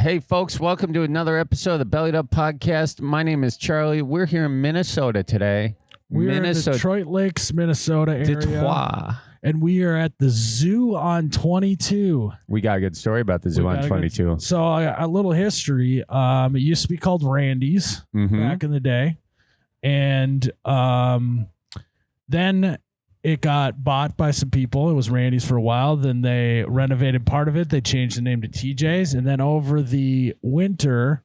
Hey, folks, welcome to another episode of the Bellied Up Podcast. My name is Charlie. We're here in Minnesota today. We're in Detroit Lakes, Minnesota area. Detroit. And we are at the zoo on 22. We got a good story about the zoo on 22. So a little history. It used to be called Randy's back in the day. And then it got bought by some people. It was Randy's for a while. Then they renovated part of it. They changed the name to TJ's. And then over the winter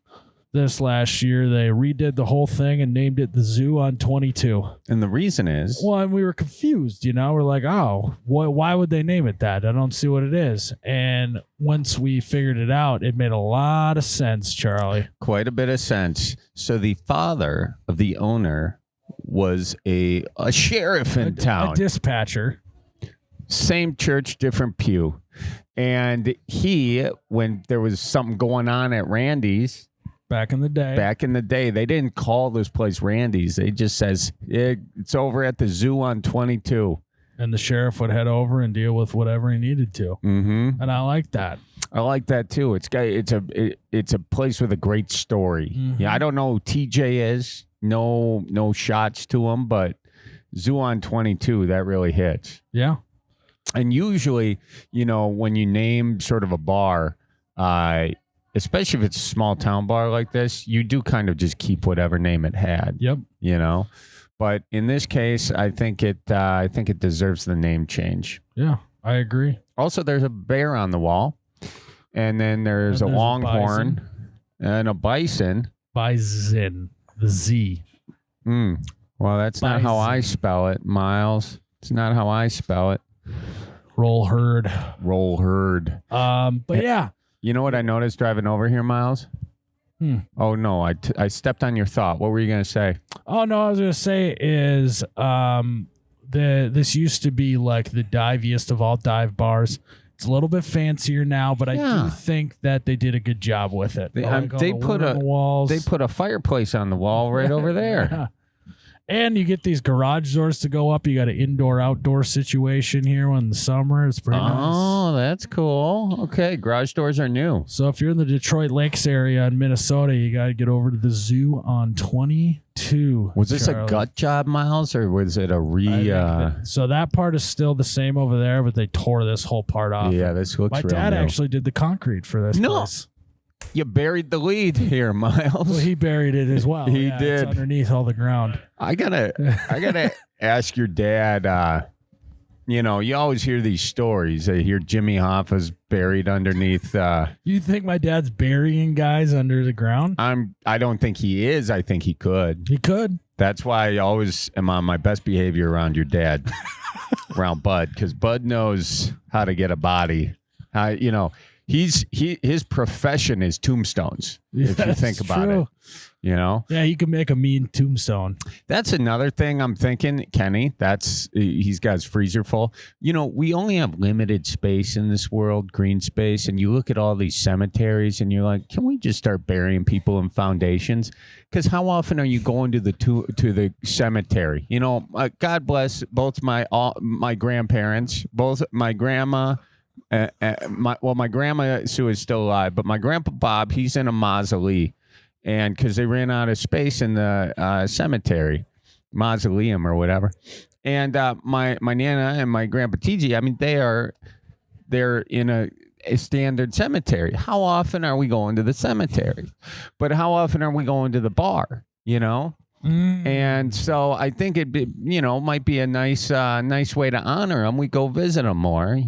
this last year, they redid the whole thing and named it the Zoo on 22. And the reason is? Well, and we were confused, We're like, oh, why would they name it that? I don't see what it is. And once we figured it out, it made a lot of sense, Charlie. Quite a bit of sense. So the father of the owner was a sheriff in town. A dispatcher. Same church, different pew. And when there was something going on at Randy's, Back in the day, they didn't call this place Randy's. They just says it's over at the zoo on 22. And the sheriff would head over and deal with whatever he needed to. Mm-hmm. And I like that. I like that too. It's a place with a great story. Mm-hmm. Yeah, I don't know who TJ is. No shots to him, but zoo on 22, that really hits. Yeah. And usually, when you name sort of a bar, especially if it's a small town bar like this, you do kind of just keep whatever name it had. Yep. But in this case, I think it deserves the name change. Yeah, I agree. Also, there's a bear on the wall, and then there's a longhorn and a bison. Bison, the Z. Well, that's not how I spell it, Miles. It's not how I spell it. Roll herd. But yeah. You know what I noticed driving over here, Miles? Oh, no, I stepped on your thought. What were you going to say? Oh, no, I was going to say is this used to be like the diviest of all dive bars. It's a little bit fancier now, but I do think that they did a good job with it. They put a fireplace on the wall right over there. Yeah. And you get these garage doors to go up. You got an indoor-outdoor situation here in the summer. It's pretty nice. Oh, that's cool. Okay, garage doors are new. So if you're in the Detroit Lakes area in Minnesota, you got to get over to the zoo on 22. Was this a gut job, Miles, or was it a So that part is still the same over there, but they tore this whole part off. Yeah, this looks real. My dad actually did the concrete for this place. You buried the lead here, Miles. Well, he buried it as well. He did. It's underneath all the ground. I gotta ask your dad. You always hear these stories. I hear Jimmy Hoffa's buried underneath. You think my dad's burying guys under the ground? I don't think he is. I think he could. He could. That's why I always am on my best behavior around your dad, around Bud, because Bud knows how to get a body. His profession is tombstones. If you think about it, Yeah, he could make a mean tombstone. That's another thing I'm thinking, Kenny. He's got his freezer full. We only have limited space in this world, green space, and you look at all these cemeteries, and you're like, can we just start burying people in foundations? Because how often are you going to the cemetery? God bless both my grandparents, both my grandma. My grandma Sue is still alive, but my grandpa Bob, he's in a mausoleum, and because they ran out of space in the cemetery, mausoleum or whatever. And my Nana and my grandpa TG, I mean, they're in a standard cemetery. How often are we going to the cemetery? But how often are we going to the bar? And so I think might be a nice way to honor them. We go visit them more,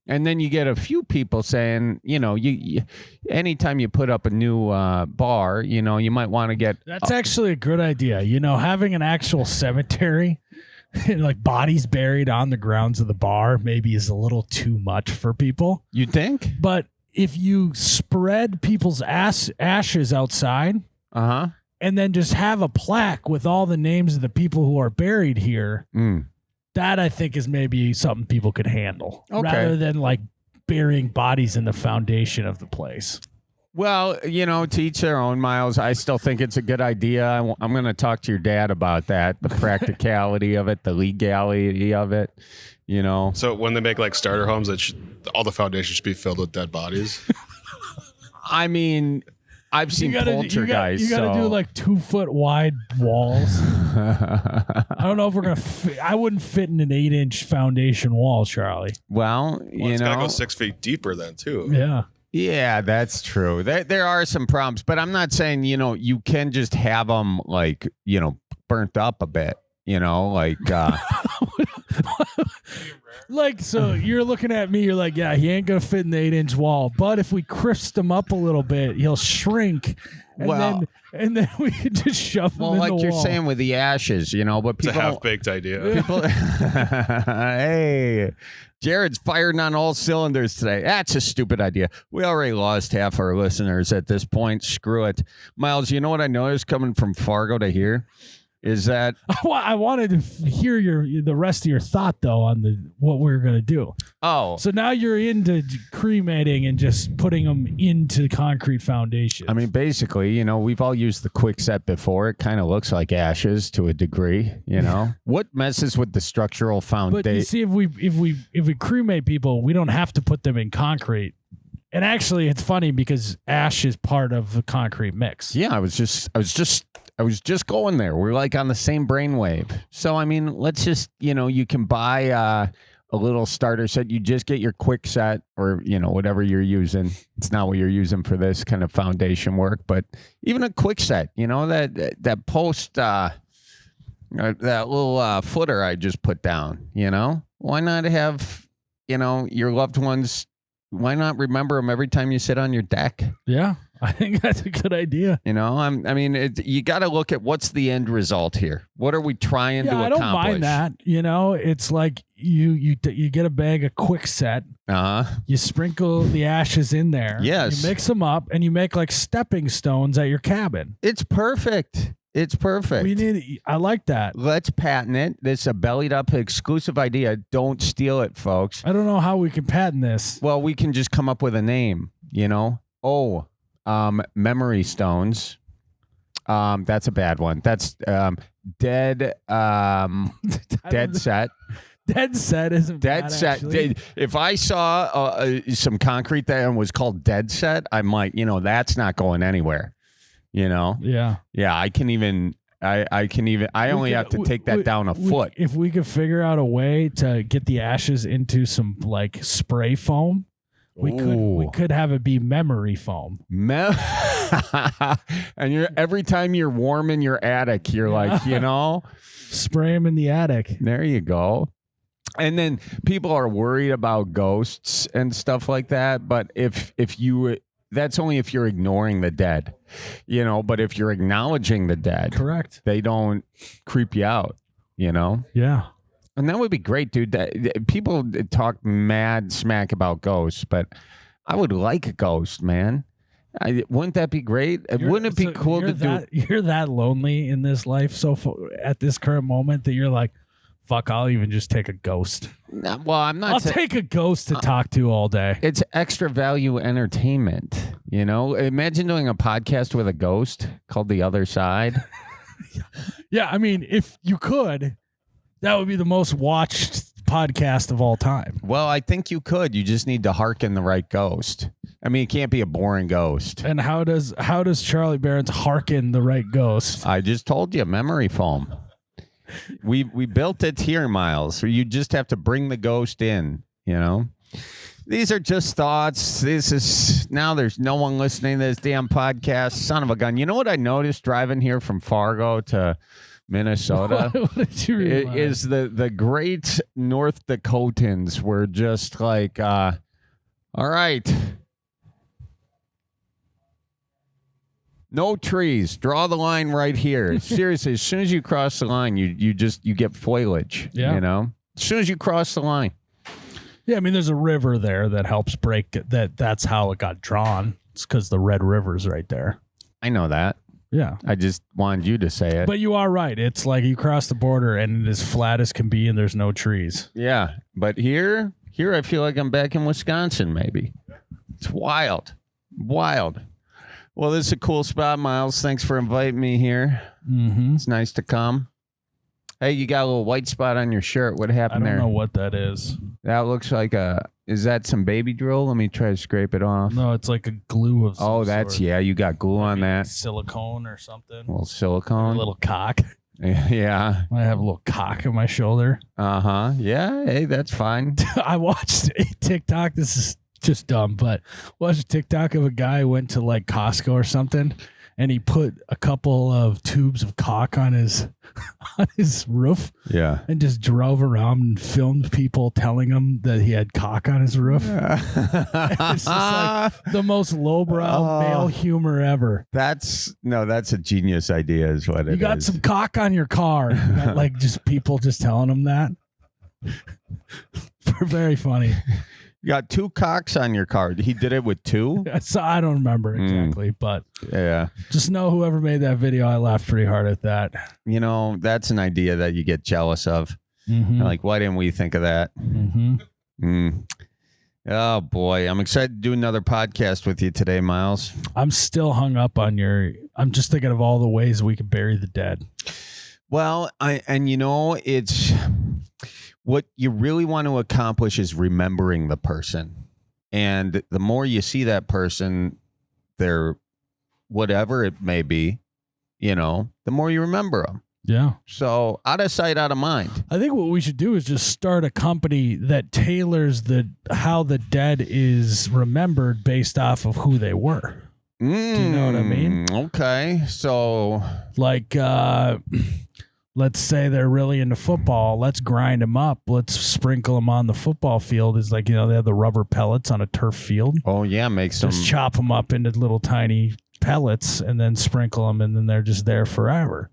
And then you get a few people saying, you anytime you put up a new bar, you might want to get. That's actually a good idea. Having an actual cemetery, like bodies buried on the grounds of the bar, maybe is a little too much for people. You think? But if you spread people's ashes outside, and then just have a plaque with all the names of the people who are buried here. That I think is maybe something people could handle rather than like burying bodies in the foundation of the place. Well, to each their own, Miles. I still think it's a good idea. I'm going to talk to your dad about that, the practicality of it, the legality of it, So when they make like starter homes, all the foundations should be filled with dead bodies. I mean, I've seen poltergeists. You got to do like 2 foot wide walls. I don't know if we're gonna. I wouldn't fit in an 8-inch foundation wall, Charlie. Well, it's gotta go 6 feet deeper then too. Yeah. Yeah, that's true. There are some problems, but I'm not saying, you can just have them like, burnt up a bit, like. Like, so you're looking at me, you're like, yeah, he ain't going to fit in the 8-inch wall. But if we crisp him up a little bit, he'll shrink. And then we can just shove him in the wall. Well, like you're saying with the ashes, but people. It's a half-baked idea. People, hey, Jared's firing on all cylinders today. That's a stupid idea. We already lost half our listeners at this point. Screw it. Miles, you know what I noticed coming from Fargo to here? Is that I wanted to hear the rest of your thought though on what we're gonna do. Oh, so now you're into cremating and just putting them into concrete foundations. I mean, basically, we've all used the quickset before. It kind of looks like ashes to a degree. What messes with the structural foundation? But you see, if we cremate people, we don't have to put them in concrete. And actually, it's funny because ash is part of the concrete mix. Yeah, I was just going there. We're like on the same brainwave. So, I mean, let's just, you can buy a little starter set. You just get your quick set or, whatever you're using. It's not what you're using for this kind of foundation work, but even a quick set, that post, that little footer I just put down, why not have, your loved ones, why not remember them every time you sit on your deck? Yeah. I think that's a good idea. You got to look at what's the end result here. What are we trying to accomplish? I don't mind that. It's like you get a bag of Quickset. You sprinkle the ashes in there. Yes. You mix them up and you make like stepping stones at your cabin. It's perfect. It's perfect. I like that. Let's patent it. This is a bellied up exclusive idea. Don't steal it, folks. I don't know how we can patent this. Well, we can just come up with a name, memory stones. That's a bad one. That's dead set. Dead set isn't dead bad, set. Actually. If I saw some concrete that was called dead set, I might, that's not going anywhere. Yeah. I can even. I only have to take that down a foot. If we could figure out a way to get the ashes into some like spray foam. We could have it be memory foam. And every time you're warm in your attic, you're like, spray them in the attic. There you go. And then people are worried about ghosts and stuff like that. But that's only if you're ignoring the dead, but if you're acknowledging the dead, correct, they don't creep you out, Yeah. And that would be great, dude. People talk mad smack about ghosts, but I would like a ghost, man. Wouldn't that be great? Wouldn't it be cool to do? You're that lonely in this life at this current moment that you're like, fuck, I'll even just take a ghost. Well, I'm not. I'll take a ghost to talk to all day. It's extra value entertainment, Imagine doing a podcast with a ghost called The Other Side. Yeah, I mean, if you could, that would be the most watched podcast of all time. Well, I think you could. You just need to hearken the right ghost. I mean, it can't be a boring ghost. And how does Charlie Berens hearken the right ghost? I just told you, memory foam. We built it here, Miles. So you just have to bring the ghost in, These are just thoughts. Now there's no one listening to this damn podcast. Son of a gun. You know what I noticed driving here from Fargo to Minnesota? What did you realize? Is the great North Dakotans were just like, all right. No trees. Draw the line right here. Seriously, as soon as you cross the line, you get foliage. Yeah. As soon as you cross the line. Yeah, I mean, there's a river there that helps break it. That's how it got drawn. It's because the Red River's right there. I know that. Yeah. I just wanted you to say it. But you are right. It's like you cross the border and it's as flat as can be and there's no trees. Yeah. But here I feel like I'm back in Wisconsin, maybe. It's wild. Wild. Well, this is a cool spot, Miles. Thanks for inviting me here. Mm-hmm. It's nice to come. Hey, you got a little white spot on your shirt. What I happened don't there? know what that is. That looks like is that some baby drill? Let me try to scrape it off. No, it's like a glue of some Oh, that's, sort. yeah, you got glue on Maybe that. silicone or something. A little A silicone. little cock. Yeah. I have a little cock on my shoulder. Uh-huh. Yeah, hey, that's fine. I watched a TikTok. This is just dumb, but watched a TikTok of a guy who went to like Costco or something, and he put a couple of tubes of cock on his roof. Yeah. And just drove around and filmed people telling him that he had cock on his roof. It's just like the most lowbrow male humor ever. That's a genius idea is what it is. You got some cock on your car. You got, like, just people just telling him that. Very funny. You got 2 cocks on your car. He did it with 2? So I don't remember exactly, but Yeah. just know whoever made that video, I laughed pretty hard at that. You know, that's an idea that you get jealous of. Mm-hmm. Like, why didn't we think of that? Mm-hmm. Oh, boy. I'm excited to do another podcast with you today, Miles. I'm still hung up on I'm just thinking of all the ways we could bury the dead. Well, it's what you really want to accomplish is remembering the person. And the more you see that person, their whatever it may be, the more you remember them. Yeah. So out of sight, out of mind. I think what we should do is just start a company that tailors how the dead is remembered based off of who they were. Do you know what I mean? Okay. So like, let's say they're really into football. Let's grind them up. Let's sprinkle them on the football field. It's like, they have the rubber pellets on a turf field. Oh, yeah. Make some. Just chop them up into little tiny pellets and then sprinkle them, and then they're just there forever.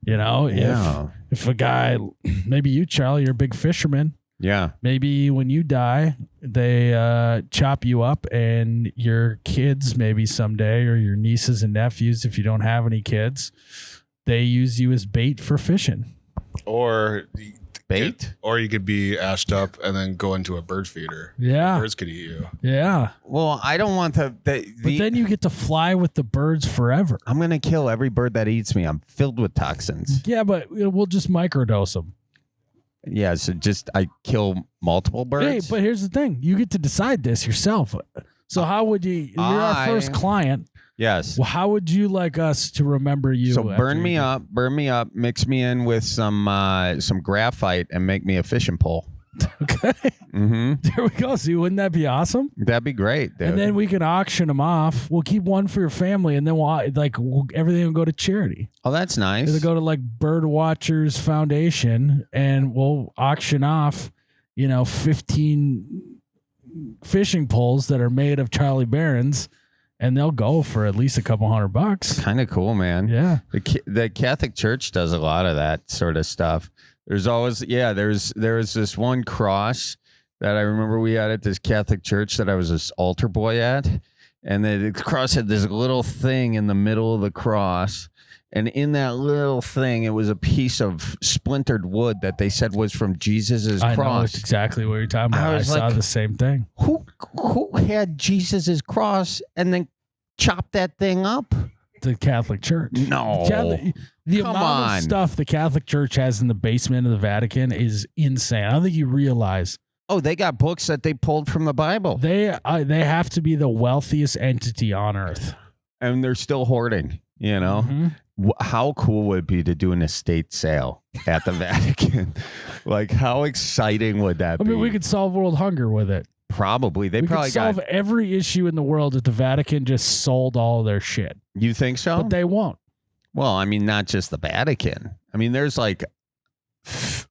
Yeah. If a guy, maybe you, Charlie, you're a big fisherman. Yeah. Maybe when you die, they chop you up, and your kids, maybe someday, or your nieces and nephews, if you don't have any kids, they use you as bait for fishing. Or bait? Or you could be ashed up and then go into a bird feeder. Yeah. Birds could eat you. Yeah. Well, I don't want to. But then you get to fly with the birds forever. I'm going to kill every bird that eats me. I'm filled with toxins. Yeah, but we'll just microdose them. Yeah, so I kill multiple birds. Hey, but here's the thing. You get to decide this yourself. So how would you, you're our first client. Yes. Well, how would you like us to remember you? So burn me up, mix me in with some graphite and make me a fishing pole. Okay. Mm-hmm. There we go. See, wouldn't that be awesome? That'd be great, dude. And then we can auction them off. We'll keep one for your family, and then everything will go to charity. Oh, that's nice. It'll go to like Bird Watchers Foundation, and we'll auction off, 15 fishing poles that are made of Charlie Berens, and they'll go for at least a couple $100. Kind of cool, man. Yeah. The Catholic Church does a lot of that sort of stuff. There's always, there's this one cross that I remember we had at this Catholic church that I was this altar boy at. And the cross had this little thing in the middle of the cross. And in that little thing, it was a piece of splintered wood that they said was from Jesus's cross. I know exactly what you're talking about. I saw the same thing. Who had Jesus's cross and then chopped that thing up? The Catholic Church. No. The amount of stuff the Catholic Church has in the basement of the Vatican is insane. I don't think you realize. Oh, they got books that they pulled from the Bible. They have to be the wealthiest entity on earth. And they're still hoarding, Mm-hmm. How cool would it be to do an estate sale at the Vatican? Like, how exciting would that be? I mean, we could solve world hunger with it. Probably. We could solve every issue in the world if the Vatican just sold all their shit. You think so? But they won't. Well, I mean, not just the Vatican. I mean, there's like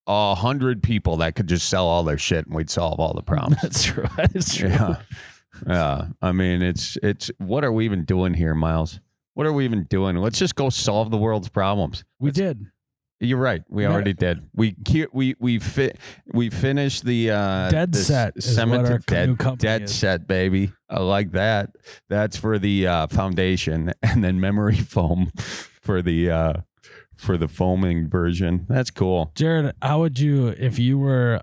100 people that could just sell all their shit and we'd solve all the problems. That's true. That is true. Yeah. I mean, it's what are we even doing here, Miles? What are we even doing? Let's just go solve the world's problems. We did. You're right. We already did. We finished the dead set. Dead set, baby. I like that. That's for the foundation, and then memory foam for the foaming version. That's cool. Jared, how would you, if you were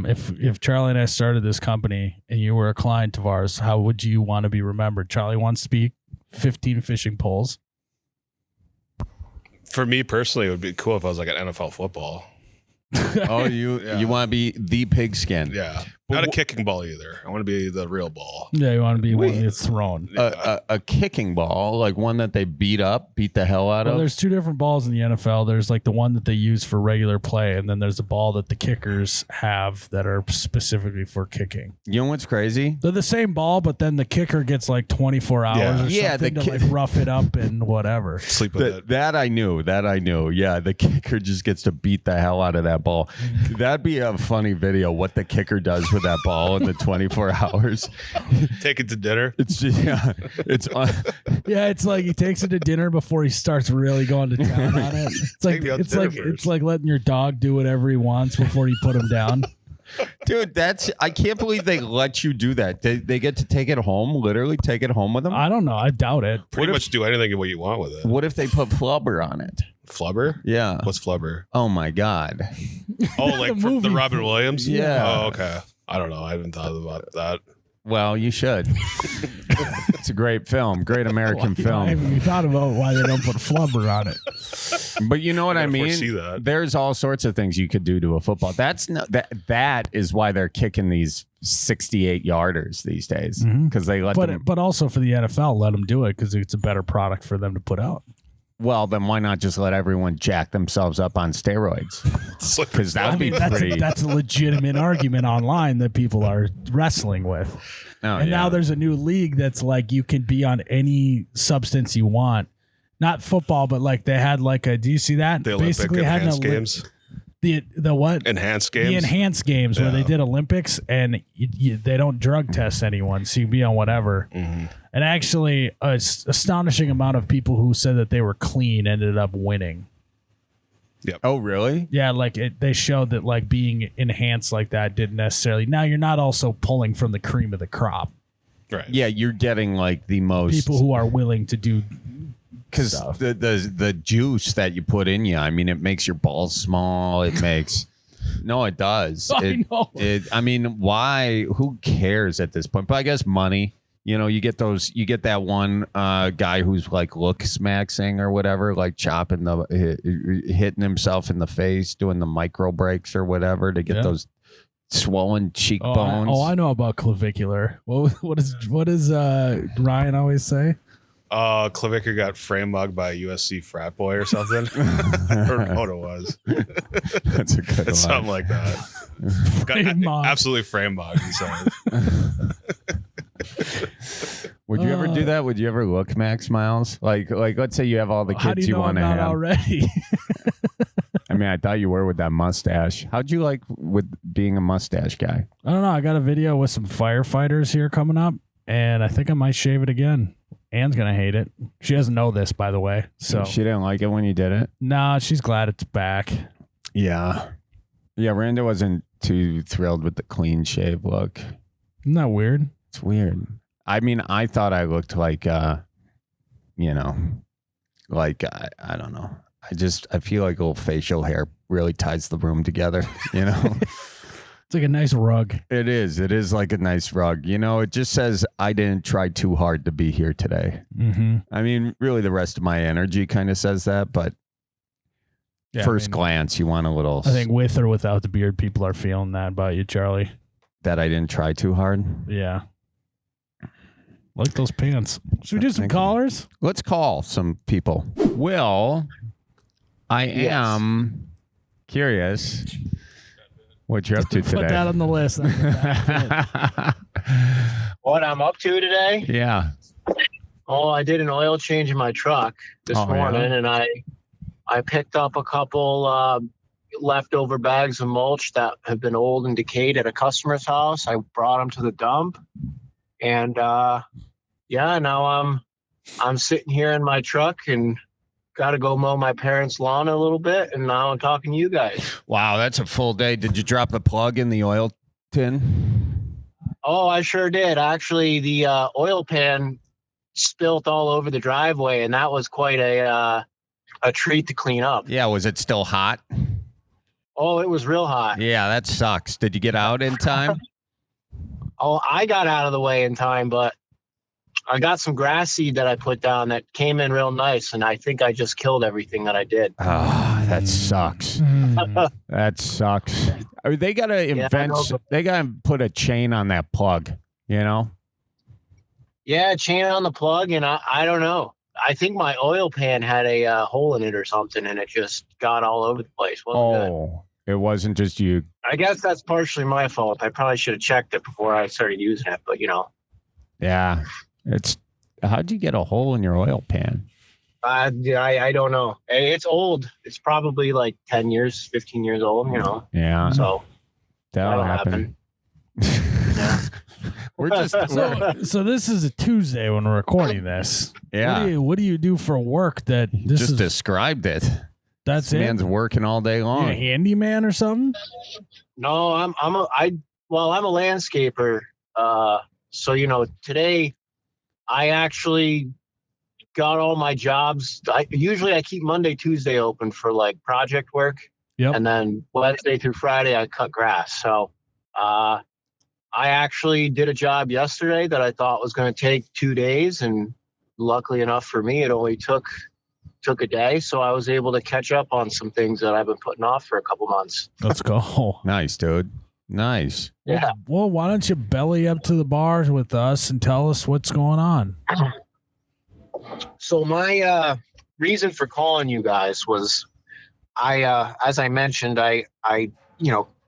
if Charlie and I started this company and you were a client of ours, how would you want to be remembered? Charlie wants to be 15 fishing poles. For me personally, it would be cool if I was like an NFL football. Oh, you want to be the pigskin? Yeah. Not a kicking ball either. I want to be the real ball. Yeah, you want to be one that's thrown. A kicking ball, like one that they beat the hell out of? There's two different balls in the NFL. There's like the one that they use for regular play, and then there's a ball that the kickers have that are specifically for kicking. You know what's crazy? They're the same ball, but then the kicker gets like 24 hours or something to like rough it up and whatever. Sleep with it. That I knew. Yeah, the kicker just gets to beat the hell out of that ball. That'd be a funny video, what the kicker does with that ball in the 24 hours. Take it to dinner. It's just, it's like he takes it to dinner before he starts really going to town on it. It's like letting your dog do whatever he wants before you put him down. Dude, I can't believe they let you do that. They get to take it home, literally take it home with them? I don't know. I doubt it. Pretty much do anything what you want with it. What if they put flubber on it? Flubber? Yeah. What's flubber? Oh my God. Oh, like from the Robin Williams? Yeah. Oh, okay. I don't know. I haven't thought about that. Well, you should. It's a great film. Great American film. I haven't even thought about why they don't put flubber on it. But you know what I mean? That. There's all sorts of things you could do to a football. That is why they're kicking these 68-yarders these days, because they let them. But also for the NFL, let them do it because it's a better product for them to put out. Well, then why not just let everyone jack themselves up on steroids? Because that would be pretty. That's a legitimate argument online that people are wrestling with. Now there's a new league that's like you can be on any substance you want. Not football, but like they had like a. Do you see that? The Olympic enhanced games. The what? Enhanced games. The enhanced games where they did Olympics and they don't drug test anyone, so you can be on whatever. Mm-hmm. And actually, an astonishing amount of people who said that they were clean ended up winning. Yep. Oh, really? Yeah, like they showed that like being enhanced like that didn't necessarily. Now you're not also pulling from the cream of the crop. Right. Yeah, you're getting like the most people who are willing to do. Because the juice that you put in you, I mean, it makes your balls small. It makes no, it does. I know. I mean, why? Who cares at this point? But I guess money. You know, you get that one guy who's like looks maxing or whatever, like hitting himself in the face, doing the micro breaks or whatever to get those swollen cheekbones. I know about clavicular. What does Ryan always say? Clavicular got frame mugged by a USC frat boy or something. I don't know what it was. That's a good one. Something like that. Absolutely frame mugged. Would you ever do that? Would you ever look Max Miles? Like let's say you have all the kids how do you know want to I'm not have already. I mean, I thought you were with that mustache. How'd you like with being a mustache guy? I don't know. I got a video with some firefighters here coming up, and I think I might shave it again. Anne's gonna hate it. She doesn't know this, by the way. So she didn't like it when you did it? Nah, she's glad it's back. Yeah. Yeah, Randa wasn't too thrilled with the clean shave look. Isn't that weird? It's weird. I mean, I thought I looked like, I don't know. I feel like a little facial hair really ties the room together, you know? It's like a nice rug. It is. It is like a nice rug. You know, it just says I didn't try too hard to be here today. Mm-hmm. I mean, really the rest of my energy kind of says that, but first glance, you want a little. I think with or without the beard, people are feeling that about you, Charlie. That I didn't try too hard? Yeah. Like those pants. Should we do some callers? Let's call some people. Will, I am curious what you're up to today. Put that on the list. What I'm up to today? Yeah. Oh, I did an oil change in my truck this morning, and I picked up a couple leftover bags of mulch that have been old and decayed at a customer's house. I brought them to the dump, and now I'm sitting here in my truck and got to go mow my parents' lawn a little bit, and now I'm talking to you guys. Wow, that's a full day. Did you drop the plug in the oil tin? Oh, I sure did. Actually, the oil pan spilt all over the driveway, and that was quite a treat to clean up. Yeah, was it still hot? Oh, it was real hot. Yeah, that sucks. Did you get out in time? Oh, I got out of the way in time, but I got some grass seed that I put down that came in real nice, and I think I just killed everything that I did. Oh, that sucks. That sucks. They gotta invent. They gotta put a chain on that plug. You know. Yeah, chain on the plug, and I don't know. I think my oil pan had a hole in it or something, and it just got all over the place. It wasn't just you. I guess that's partially my fault. I probably should have checked it before I started using it, but Yeah, how'd you get a hole in your oil pan? I don't know. It's old. It's probably like 10 years, 15 years old. Yeah. So that'll happen. Yeah. We're just so this is a Tuesday when we're recording this. Yeah. What do you do for work that this just is described it? That's this man's working all day long. You a handyman or something? No, I'm a landscaper. So today I actually got all my jobs. Usually I keep Monday, Tuesday open for like project work. Yep. And then Wednesday through Friday I cut grass. So I actually did a job yesterday that I thought was going to take 2 days, and luckily enough for me, it only took a day. So I was able to catch up on some things that I've been putting off for a couple months. Let's go. Nice, dude. Nice. Yeah. Well, why don't you belly up to the bars with us and tell us what's going on? So my reason for calling you guys was as I mentioned, I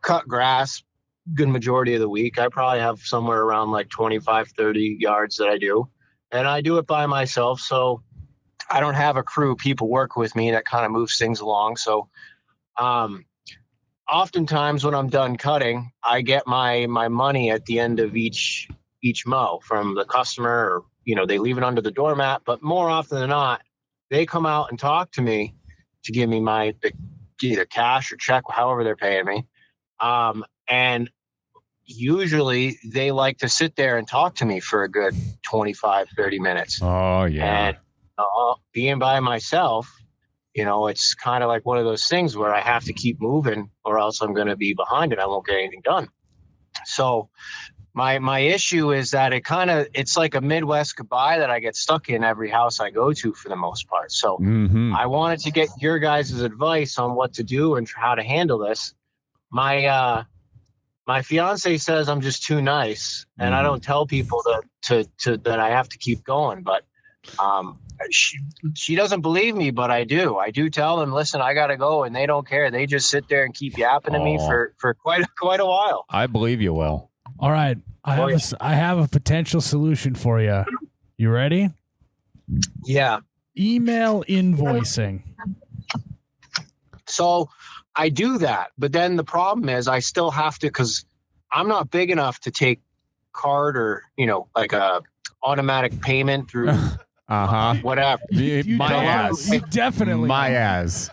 cut grass good majority of the week. I probably have somewhere around like 25, 30 yards that I do. And I do it by myself. So I don't have a crew. People work with me that kind of moves things along. So oftentimes when I'm done cutting, I get my money at the end of each mow from the customer, or they leave it under the doormat. But more often than not, they come out and talk to me to give me either cash or check, however they're paying me. And usually they like to sit there and talk to me for a good 25, 30 minutes. Oh, yeah. And being by myself, it's kind of like one of those things where I have to keep moving or else I'm going to be behind and I won't get anything done. So my issue is that it's like a Midwest goodbye that I get stuck in every house I go to for the most part. So I wanted to get your guys' advice on what to do and how to handle this. My fiance says I'm just too nice, and I don't tell people that I have to keep going. But she doesn't believe me, but I do. I do tell them, listen, I got to go, and they don't care. They just sit there and keep yapping to me for quite a while. I believe you will. All right, I have a potential solution for you. You ready? Yeah. Email invoicing. So I do that, but then the problem is I still have to, because I'm not big enough to take card or like a automatic payment through whatever. My ass. You definitely my ass.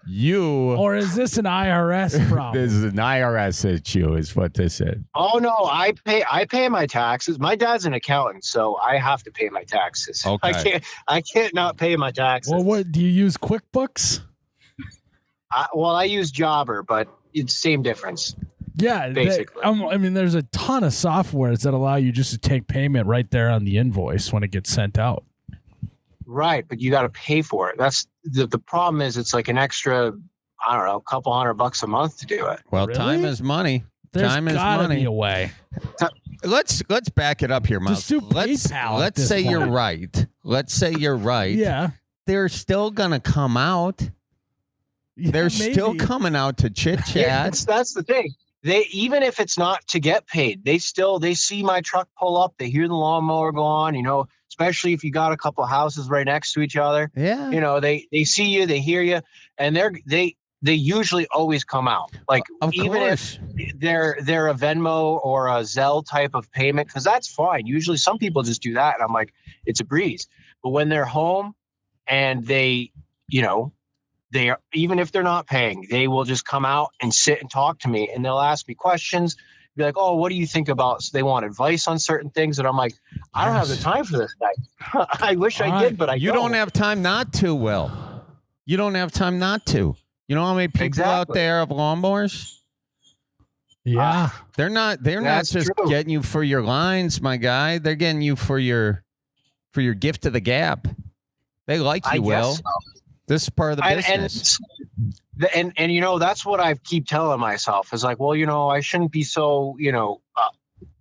You or is this an IRS problem? This is an IRS issue, is what this is. Oh no, I pay my taxes. My dad's an accountant, so I have to pay my taxes. Okay. I can't not pay my taxes. Well, what do you use? QuickBooks? I use Jobber, but it's same difference. Yeah, basically. There's a ton of softwares that allow you just to take payment right there on the invoice when it gets sent out. Right, but you got to pay for it. That's the problem. Is it's like an extra, I don't know, a couple $100 a month to do it. Well, really? Time is money. There's time is gotta money. Be a way. Let's back it up here, Miles. Just do PayPal. Let's say point. you're right. Let's say you're right. Yeah, they're still gonna come out. Yeah, They're maybe. still coming out to chit chat. Yeah, that's the thing. They, even if it's not to get paid, they see my truck pull up. They hear the lawnmower go on. Especially if you got a couple of houses right next to each other. Yeah. They see you, they hear you, and they usually always come out. Like even if they're a Venmo or a Zelle type of payment, because that's fine. Usually some people just do that, and I'm like, it's a breeze. But when they're home and they are, even if they're not paying, they will just come out and sit and talk to me, and they'll ask me questions. Be like, oh, what do you think about? So they want advice on certain things, and I'm like, I don't have the time for this guy. I wish I did, but you don't have time not to. Will, you don't have time not to. You know how many people out there have lawnmowers? Yeah, they're not just getting you for your lines, my guy. They're getting you for your for your gift to the gab. They like you, Will. So. This is part of the business. And you know, that's what I keep telling myself is like, well, you know, I shouldn't be so, you know,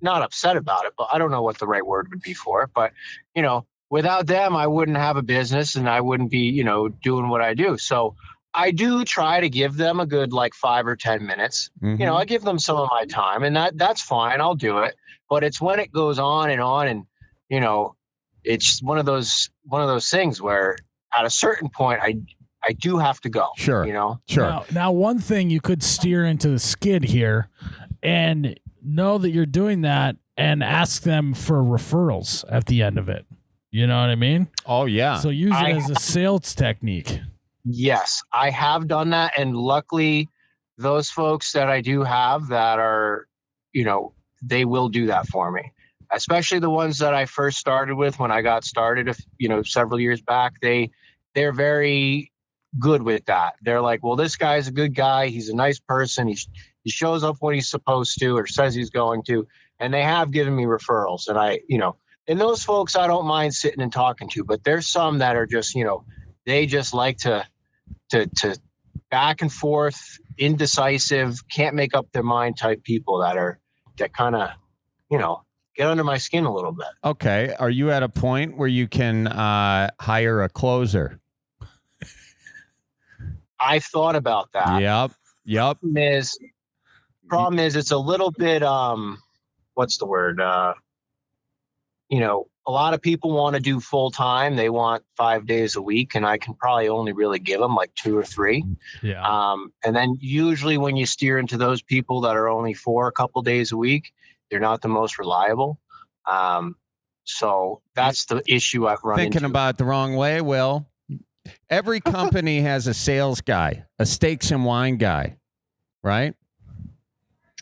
not upset about it, but I don't know what the right word would be for it. But, you know, without them, I wouldn't have a business and I wouldn't be, you know, doing what I do. So I do try to give them a good like 5 or 10 minutes. You know, I give them some of my time, and that's fine. I'll do it. But it's when it goes on, and you know, it's one of those things where at a certain point, I do have to go. Sure. You know. Sure. Now, one thing you could steer into the skid here, and know that you're doing that, and ask them for referrals at the end of it. You know what I mean? Oh yeah. So use it as a sales technique. Yes, I have done that. And luckily, those folks that I do have that are, you know, they will do that for me, especially the ones that I first started with when I got started, you know, several years back. They're very good with that. They're like, well, this guy's a good guy. He's a nice person. He shows up when he's supposed to or says he's going to. And they have given me referrals. And you know, and those folks I don't mind sitting and talking to, but there's some that are just, you know, they just like to back and forth, indecisive, can't make up their mind type people that kind of, you know, get under my skin a little bit. Okay. Are you at a point where you can hire a closer? I've thought about that. Yep. Problem is it's a little bit, what's the word? You know, a lot of people want to do full time. They want 5 days a week, and I can probably only really give them like 2 or 3. Yeah. And then usually when you steer into those people that are only for a couple days a week, they're not the most reliable. So that's the issue I've run Thinking into. about it the wrong way, Will. Every company has a sales guy, a steaks and wine guy, right?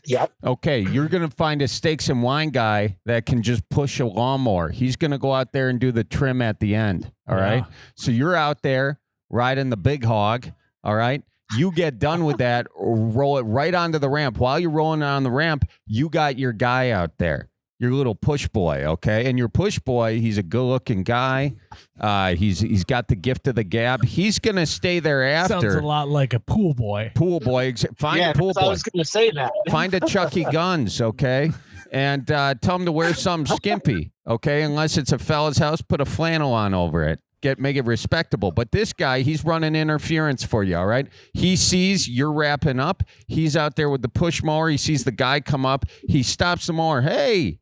Yep. Okay, you're going to find a steaks and wine guy that can just push a lawnmower. He's going to go out there and do the trim at the end, all right? So you're out there riding the big hog, all right? You get done with that, roll it right onto the ramp. While you're rolling on the ramp, you got your guy out there, your little push boy, okay? And your push boy, he's a good-looking guy. He's got the gift of the gab. He's going to stay there after. Sounds a lot like a pool boy. Pool boy. Find a pool boy. I was going to say that. Find a Chucky Guns, okay? And tell him to wear something skimpy, okay? Unless it's a fella's house, put a flannel on over it. Make it respectable. But this guy, he's running interference for you, all right? He sees you're wrapping up. He's out there with the push mower. He sees the guy come up. He stops the mower. Hey,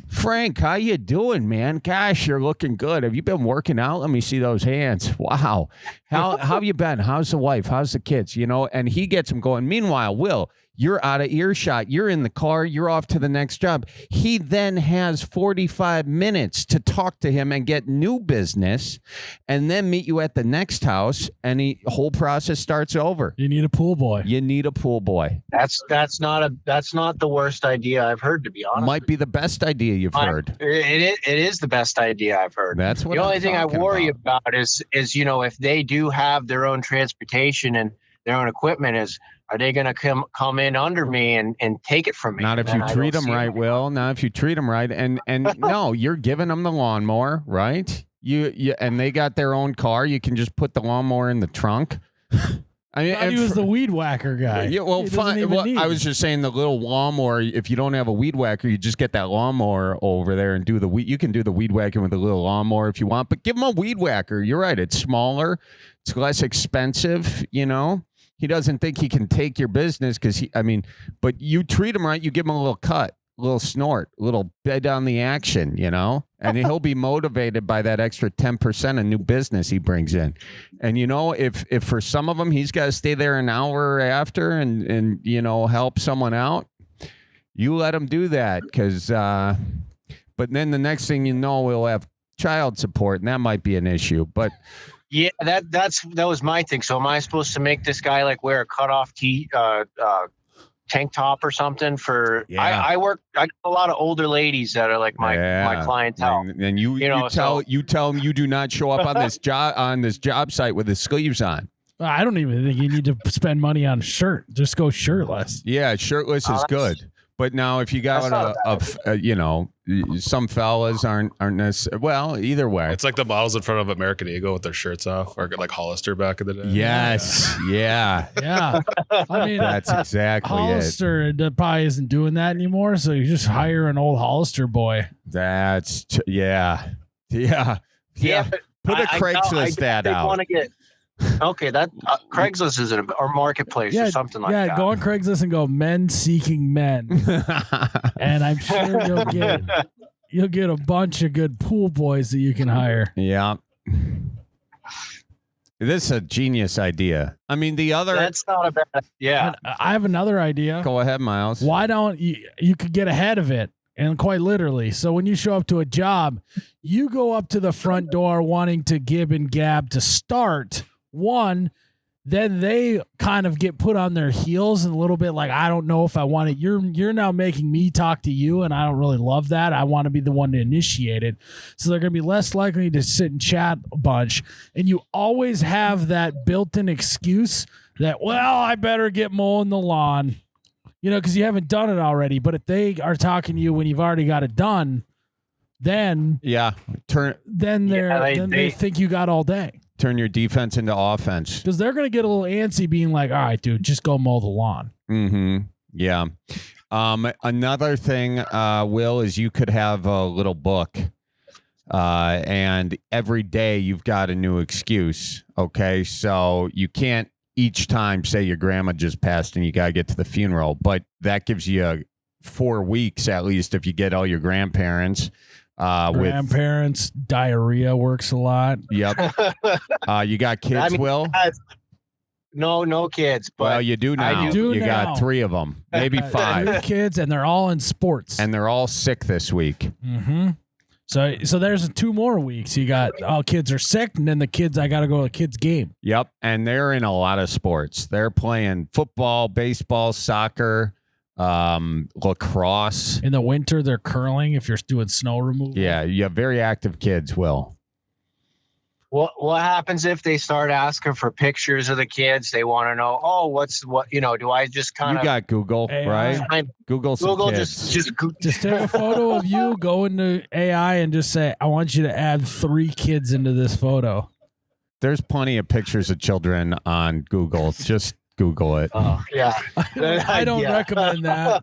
Frank, how you doing, man? Gosh, you're looking good. Have you been working out? Let me see those hands. Wow. How have you been? How's the wife? How's the kids? You know, and he gets him going. Meanwhile, Will, you're out of earshot. You're in the car. You're off to the next job. He then has 45 minutes to talk to him and get new business and then meet you at the next house, and the whole process starts over. You need a pool boy. You need a pool boy. That's not the worst idea I've heard, to be honest. Might be the best idea you've heard. It is the best idea I've heard. That's what the only thing I worry about is, you know, if they do have their own transportation and their own equipment, are they going to come in under me and take it from me? Not if you treat them right, Will. Not if you treat them right. And no, you're giving them the lawnmower, right? You and they got their own car. You can just put the lawnmower in the trunk. I mean, he was the weed whacker guy. Yeah, well, fine. Well, I was just saying the little lawnmower. If you don't have a weed whacker, you just get that lawnmower over there and do the weed. You can do the weed whacking with a little lawnmower if you want, but give him a weed whacker. You're right. It's smaller. It's less expensive. You know. He doesn't think he can take your business but you treat him right. You give him a little cut, a little snort, a little bed on the action, you know, and he'll be motivated by that extra 10% of new business he brings in. And, you know, if for some of them, he's got to stay there an hour after and, you know, help someone out, you let him do that but then the next thing you know, we'll have child support and that might be an issue, but yeah, that was my thing. So am I supposed to make this guy like wear a cutoff tank top or something for? Yeah. I got a lot of older ladies that are like my clientele. And you tell them you do not show up on this job site with the sleeves on. I don't even think you need to spend money on a shirt. Just go shirtless. Yeah, shirtless is good. But now if you got some fellas aren't necessarily. Well, either way. It's like the models in front of American Eagle with their shirts off, or like Hollister back in the day. Yes. Yeah. Yeah. I mean, That's exactly Hollister probably isn't doing that anymore. So you just hire an old Hollister boy. That's yeah. But Put a Craigslist ad out. Want to get okay. That Craigslist is or Marketplace or something like that. Yeah, go on Craigslist and go men seeking men, and I'm sure you'll get a bunch of good pool boys that you can hire. Yeah. This is a genius idea. I mean, that's not a bad. Yeah. I have another idea. Go ahead, Miles. Why don't you could get ahead of it? And quite literally. So when you show up to a job, you go up to the front door wanting to gib and gab to start one. Then they kind of get put on their heels and a little bit like, I don't know if I want it. You're now making me talk to you, and I don't really love that. I want to be the one to initiate it. So they're going to be less likely to sit and chat a bunch. And you always have that built-in excuse that, well, I better get mowing the lawn. Because you haven't done it already. But if they are talking to you when you've already got it done, then they think you got all day. Turn your defense into offense. Because they're going to get a little antsy being like, all right, dude, just go mow the lawn. Mm-hmm. Yeah. Another thing, Will, is you could have a little book. And every day you've got a new excuse. Okay. So you can't each time say your grandma just passed and you got to get to the funeral, but that gives you 4 weeks at least if you get all your grandparents. Diarrhea works a lot. Yep. You got kids, Will? No kids. But well, you do now. You got 3 of them, maybe 5. 3 kids, and they're all in sports. And they're all sick this week. Mm-hmm. So there's 2 more weeks. You got all kids are sick, and then the kids, I got to go to a kid's game. Yep. And they're in a lot of sports. They're playing football, baseball, soccer, lacrosse. In the winter, they're curling if you're doing snow removal. Yeah. You have very active kids, Will. What happens if they start asking for pictures of the kids? They want to know, do I just kind of... You got Google, right? Google just take a photo of you, go into AI and just say, I want you to add 3 kids into this photo. There's plenty of pictures of children on Google. Just Google it. Oh, yeah. I don't recommend that.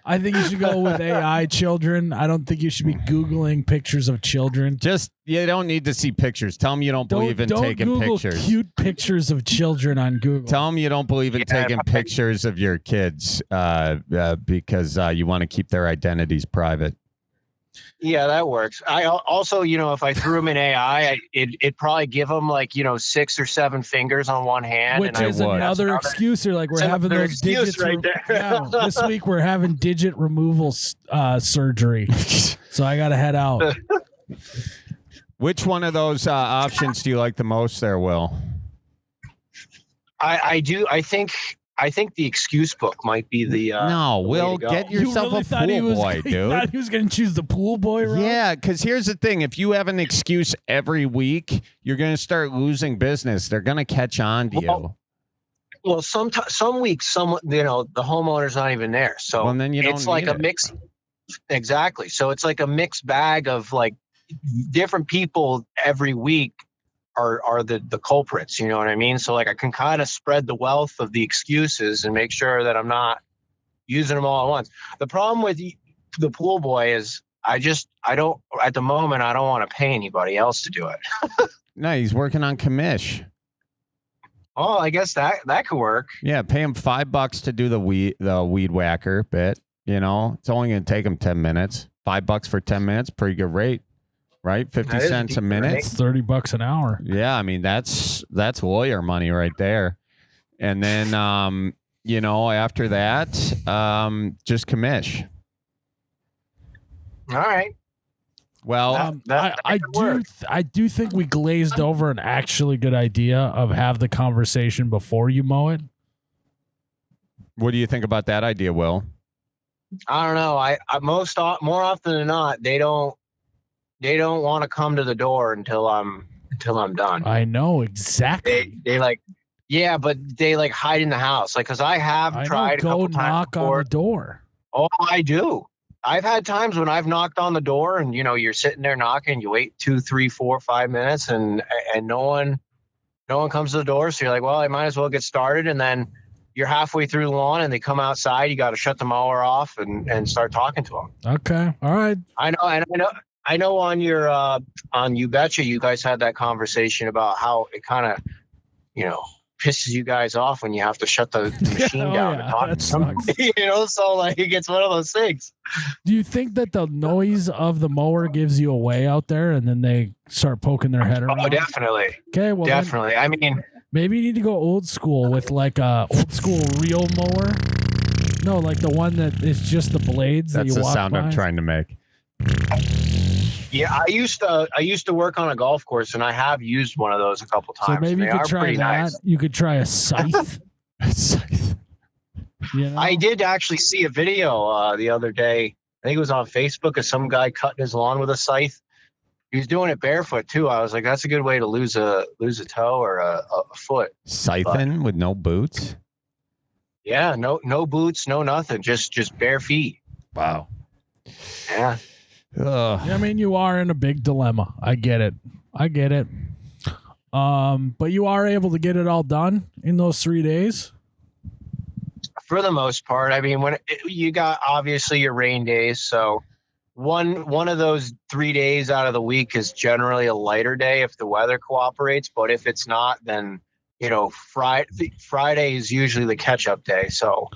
I think you should go with AI children. I don't think you should be Googling pictures of children. You don't need to see pictures. Tell them you don't believe in taking Google pictures. Cute pictures of children on Google. Tell them you don't believe in taking pictures of your kids because you want to keep their identities private. Yeah, that works. I also, if I threw them in AI, it'd probably give them 6 or 7 fingers on one hand. Which is another excuse. You're like, we're having those digits right there. Yeah, this week we're having digit removal surgery. So I got to head out. Which one of those options do you like the most there, Will? I do. I think the excuse book might be the no, Will, get yourself a pool boy, dude. You thought he was going to choose the pool boy route? Yeah, because here's the thing. If you have an excuse every week, you're going to start losing business. They're going to catch on to you. Well, some weeks, the homeowner's not even there. So then you don't it's like a mix. Exactly. So it's like a mixed bag of different people every week are the culprits, you know what I mean? So I can kind of spread the wealth of the excuses and make sure that I'm not using them all at once. The problem with the pool boy is at the moment, I don't want to pay anybody else to do it. No, he's working on commish. Oh, I guess that could work. Yeah. Pay him $5 to do the weed whacker bit. It's only going to take him 10 minutes, $5 for 10 minutes. Pretty good rate. Right, 50 cents a minute. It's $30 an hour. Yeah, I mean that's lawyer money right there. And then after that, just commish. All right. Well, I do think we glazed over an actually good idea of have the conversation before you mow it. What do you think about that idea, Will? I don't know. I more often than not, they don't want to come to the door until I'm done. I know exactly. They but they hide in the house. Because I have tried a couple times knock on the door. Oh, I do. I've had times when I've knocked on the door and, you're sitting there knocking, you wait 2, 3, 4, 5 minutes and no one comes to the door. So you're like, well, I might as well get started. And then you're halfway through the lawn and they come outside. You got to shut the mower off and start talking to them. Okay. All right. I know on your, on You Betcha, you guys had that conversation about how it kind of, pisses you guys off when you have to shut the machine down. Yeah, that sucks. So like it's one of those things. Do you think that the noise of the mower gives you away out there and then they start poking their head around? Oh, definitely. Okay, well, definitely. I mean, maybe you need to go old school with like a old school real mower. No, like the one that is just the blades that you walk by. That's the sound I'm trying to make. Yeah, I used to work on a golf course, and I have used one of those a couple times. So maybe you could try that. Nice. You could try a scythe. I did actually see a video the other day. I think it was on Facebook of some guy cutting his lawn with a scythe. He was doing it barefoot too. I was like, that's a good way to lose a toe or a foot. Scything with no boots? Yeah, no boots, no nothing. Just bare feet. Wow. Yeah. I mean, you are in a big dilemma. I get it. But you are able to get it all done in those 3 days? For the most part. I mean, you got obviously your rain days, so one of those 3 days out of the week is generally a lighter day if the weather cooperates, but if it's not, then Friday is usually the catch-up day. So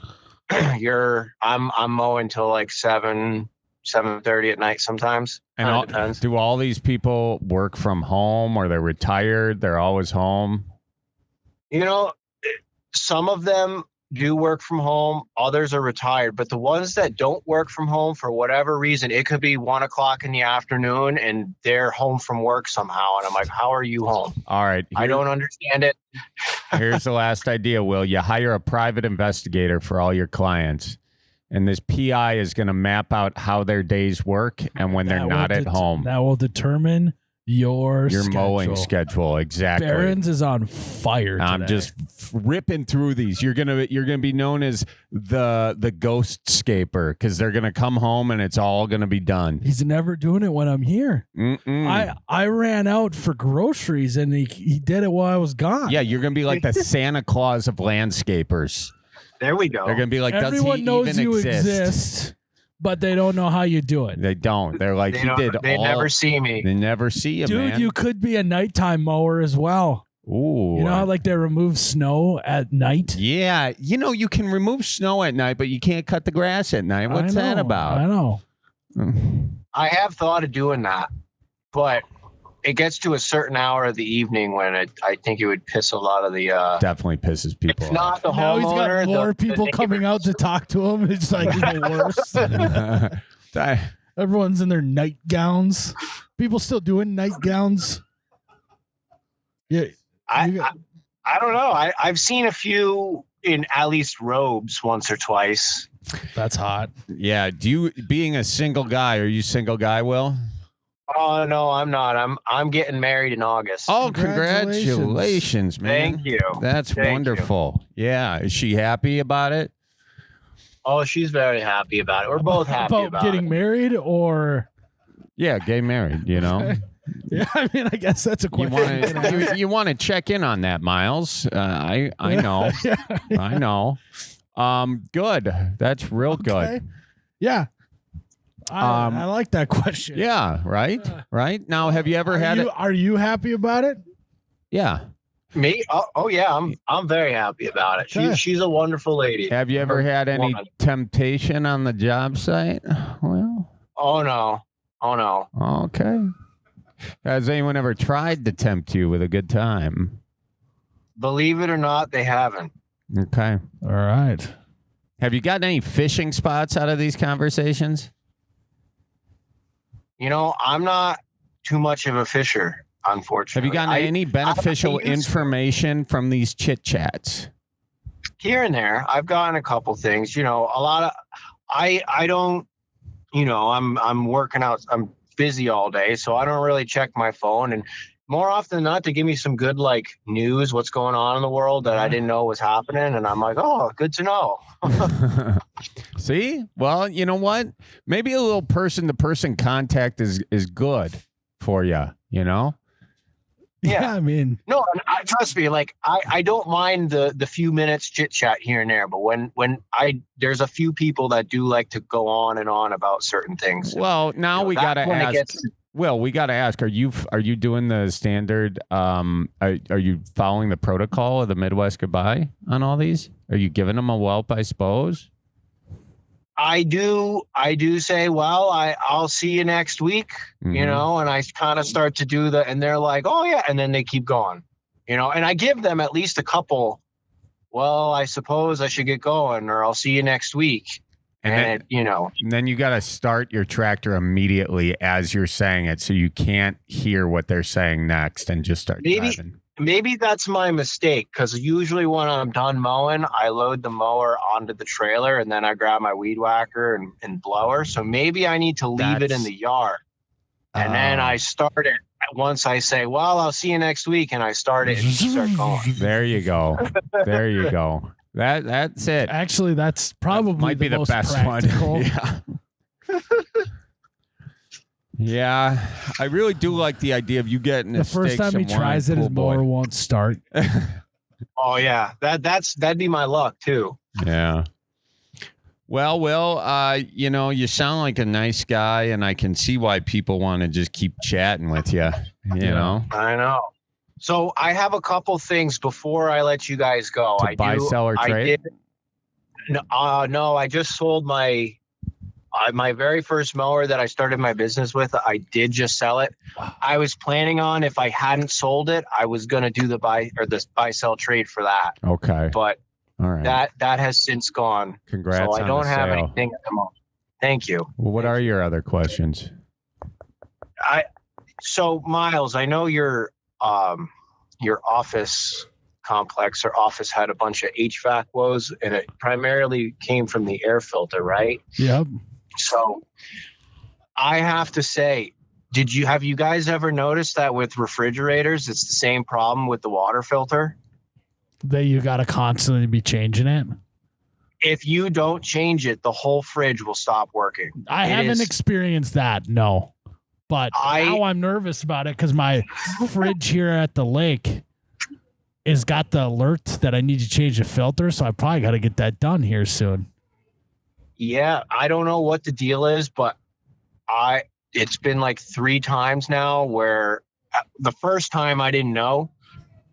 I'm mowing till like 7:30 at night sometimes. And depends. Do all these people work from home, or they're retired? They're always home? Some of them do work from home. Others are retired. But the ones that don't work from home, for whatever reason, it could be 1:00 in the afternoon and they're home from work somehow. And I'm like, how are you home? All right. I don't understand it. Here's the last idea, Will. You hire a private investigator for all your clients. And this PI is going to map out how their days work and when they're not at home. That will determine your mowing schedule. Exactly. Berens is on fire today. I'm just ripping through these. You're gonna be known as the ghost scaper because they're gonna come home and it's all gonna be done. He's never doing it when I'm here. Mm-mm. I ran out for groceries and he did it while I was gone. Yeah, you're gonna be like the Santa Claus of landscapers. There we go. They're gonna be like, everyone knows even you exist? But they don't know how you do it. They don't. They're like, They never see me. They never see you, dude. man. You could be a nighttime mower as well. Ooh. You know how like they remove snow at night? Yeah. You can remove snow at night, but you can't cut the grass at night. What's that about? I know. I have thought of doing that, but it gets to a certain hour of the evening when I think it would piss a lot of the definitely pisses people it's not off. the Now homeowner. he's got more people coming out to talk to him. It's like even worse. Everyone's in their nightgowns. People still doing nightgowns. Yeah. I don't know. I've seen a few in at least robes once or twice. That's hot. Yeah. Being a single guy, are you single guy, Will? Oh no, I'm not. I'm getting married in August. Oh, congratulations, man. Thank you. That's wonderful. Yeah. Is she happy about it? Oh, she's very happy about it. We're both happy about getting married or yeah, gay married, Yeah, I mean, I guess that's a question. You want to check in on that, Miles. I know. I know. Good. That's real good. Yeah. I like that question. Yeah, right? Right? Now, have you ever had it? Are you happy about it? Yeah. Me? Oh yeah, I'm very happy about it. Okay. She's a wonderful lady. Have you ever had any temptation on the job site? Well. Oh no. Okay. Has anyone ever tried to tempt you with a good time? Believe it or not, they haven't. Okay. All right. Have you gotten any fishing spots out of these conversations? I'm not too much of a fisher, unfortunately. Have you gotten any beneficial information from these chit chats? Here and there, I've gotten a couple things. A lot of I don't. I'm working out. I'm busy all day, so I don't really check my phone. And more often than not to give me some good like news, what's going on in the world that I didn't know was happening. And I'm like, oh, good to know. See? Well, you know what? Maybe a little person-to-person contact is good for you, you know? Yeah, I mean, no, trust me. Like I don't mind the few minutes chit chat here and there, but when there's a few people that do like to go on and on about certain things. Well, now we got to ask. Well, we got to ask: Are you doing the standard? Are you following the protocol of the Midwest Goodbye on all these? Are you giving them a whelp? I suppose. I do say, well, I'll see you next week, you know, and I kind of start to do and they're like, oh yeah. And then they keep going, you know, and I give them at least a couple, well, I suppose I should get going or I'll see you next week. And then, you know, and then you got to start your tractor immediately as you're saying it. So you can't hear what they're saying next and just start driving. Maybe that's my mistake because usually when I'm done mowing, I load the mower onto the trailer and then I grab my weed whacker and blower. So maybe I need to leave it in the yard. And then I start it once I say, well, I'll see you next week. And I start it and start going. There you go. There you go. That's it. Actually, that's probably might be the most best practical. one. Yeah. Yeah, I really do like the idea of you getting the first time he tries it, his mower won't start. Oh yeah, that'd be my luck too. Yeah. Well, Will, you know, you sound like a nice guy, and I can see why people want to just keep chatting with you. You know, I know. So I have a couple things before I let you guys go. Buy, sell, or trade? No, I just sold my very first mower that I started my business with. I did just sell it. I was planning on, if I hadn't sold it, I was going to do the buy sell trade for that. Okay. But all right, that has since gone. Congrats. So I don't have anything at the moment. Thank you. Well, what are your other questions? So Miles, I know your office complex or office had a bunch of HVAC woes, and it primarily came from the air filter, right? Yep. So I have to say, have you guys ever noticed that with refrigerators, it's the same problem with the water filter? That you got to constantly be changing it? If you don't change it, the whole fridge will stop working. I haven't experienced that, no. But now I'm nervous about it because my fridge here at the lake has got the alert that I need to change the filter, so I probably got to get that done here soon. Yeah, I don't know what the deal is, but it's been like 3 times now where the first time I didn't know,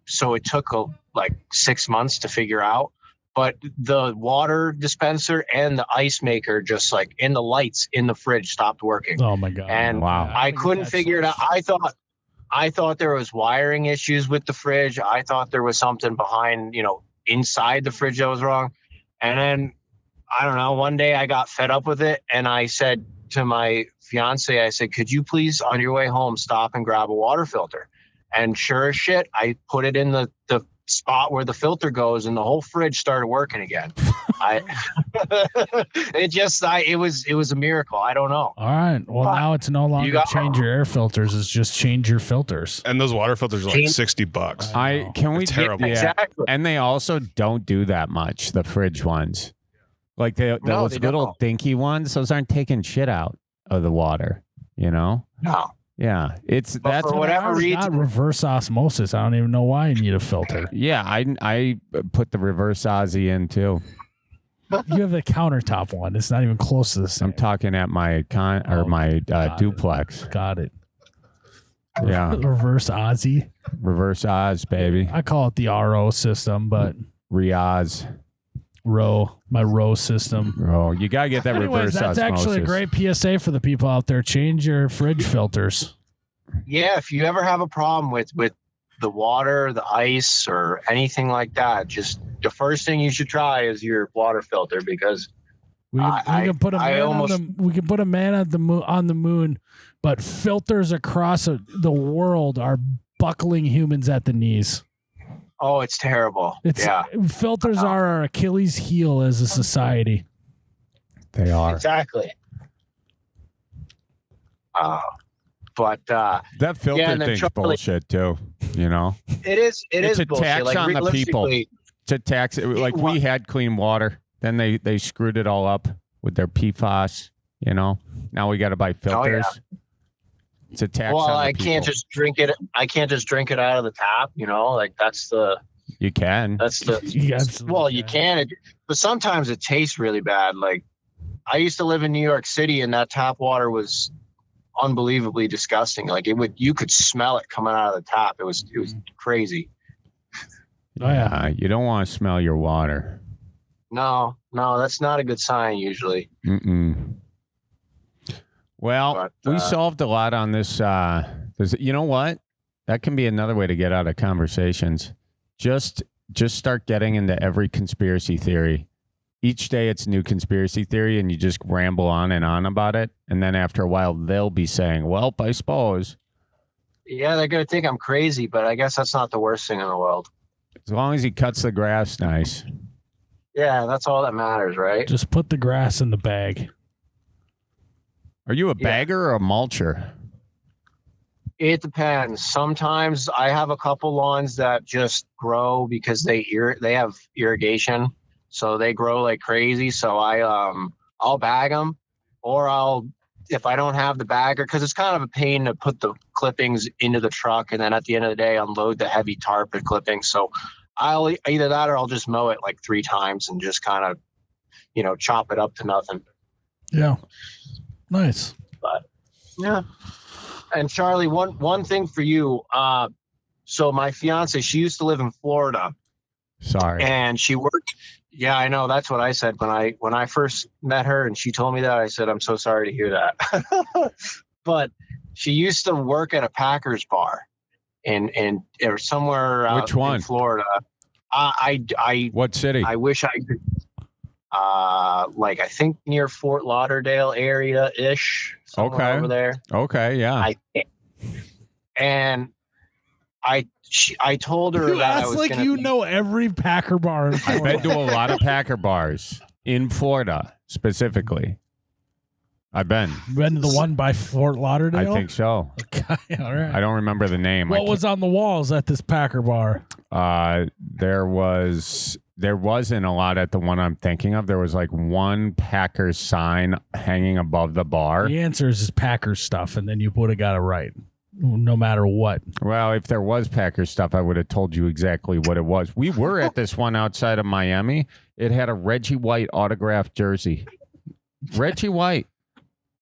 so it took like 6 months to figure out. But the water dispenser and the ice maker, just like in the lights in the fridge, stopped working. Oh my God. And wow. I couldn't figure it out. I thought there was wiring issues with the fridge. I thought there was something behind, inside the fridge that was wrong. And then, I don't know, one day I got fed up with it. And I said to my fiance, I said, could you please, on your way home, stop and grab a water filter? And sure as shit, I put it in the spot where the filter goes, and the whole fridge started working again. It was a miracle. I don't know. All right. Well, now it's no longer change your air filters. It's just change your filters. And those water filters are like $60. Terrible. Exactly. And they also don't do that much, the fridge ones. Like those little dinky ones, those aren't taking shit out of the water, No. Yeah, that's for whatever reason. Got reverse osmosis. I don't even know why you need a filter. Yeah, I put the reverse Aussie in too. You have the countertop one. It's not even close to the same. I'm talking at my duplex. Got it. Yeah, reverse Aussie. Reverse Oz, baby. I call it the RO system, but Riaz. My row system. Oh, you gotta get that reverse osmosis. That's actually a great PSA for the people out there. Change your fridge filters. Yeah, if you ever have a problem with the water, the ice, or anything like that, just the first thing you should try is your water filter, because we can put a man on the moon, but filters across the world are buckling humans at the knees. Oh, it's terrible. Filters are our Achilles heel as a society. They are. Exactly. But that filter thing's bullshit too. You know, it's a bullshit. tax Like, on the people. It's a tax. Like we had clean water, then they screwed it all up with their PFAS. You know, now we got to buy filters. Oh, yeah. It's a tax. Well, on the I people. can't just drink it. I can't just drink it out of the tap. You know, like that's the. You can. That's the. You can. But sometimes it tastes really bad. Like I used to live in New York City, and that tap water was unbelievably disgusting. Like you could smell it coming out of the tap. It was crazy. Oh yeah, you don't want to smell your water. No, that's not a good sign usually. Well, we solved a lot on this. You know what? That can be another way to get out of conversations. Just start getting into every conspiracy theory. Each day it's a new conspiracy theory, and you just ramble on and on about it. And then after a while, they'll be saying, well, I suppose. Yeah, they're going to think I'm crazy, but I guess that's not the worst thing in the world. As long as he cuts the grass nice. Yeah, that's all that matters, right? Just put the grass in the bag. Are you a bagger or a mulcher? It depends. Sometimes I have a couple lawns that just grow because they have irrigation, so they grow like crazy. So I'll bag them, or if I don't have the bagger, because it's kind of a pain to put the clippings into the truck and then at the end of the day unload the heavy tarp and clippings. So I'll either that or I'll just mow it like 3 times and just kind of, chop it up to nothing. Yeah. Nice. But yeah. And Charlie, one thing for you. So my fiance, she used to live in Florida. Sorry. And she worked. Yeah, I know. That's what I said when I first met her, and she told me that. I said, I'm so sorry to hear that. But she used to work at a Packers bar, or somewhere out in Florida. What city? I wish I could. I think near Fort Lauderdale area ish. Okay. Over there. Okay. Yeah. I told her that I was like you know every Packer bar in Florida. I've been to a lot of Packer bars in Florida specifically. I've been. Been to the one by Fort Lauderdale? I think so. Okay, all right. I don't remember the name. What was on the walls at this Packer bar? There wasn't a lot at the one I'm thinking of. There was like one Packers sign hanging above the bar. The answer is Packers stuff, and then you would have got it right, no matter what. Well, if there was Packers stuff, I would have told you exactly what it was. We were at this one outside of Miami. It had a Reggie White autographed jersey. Reggie White.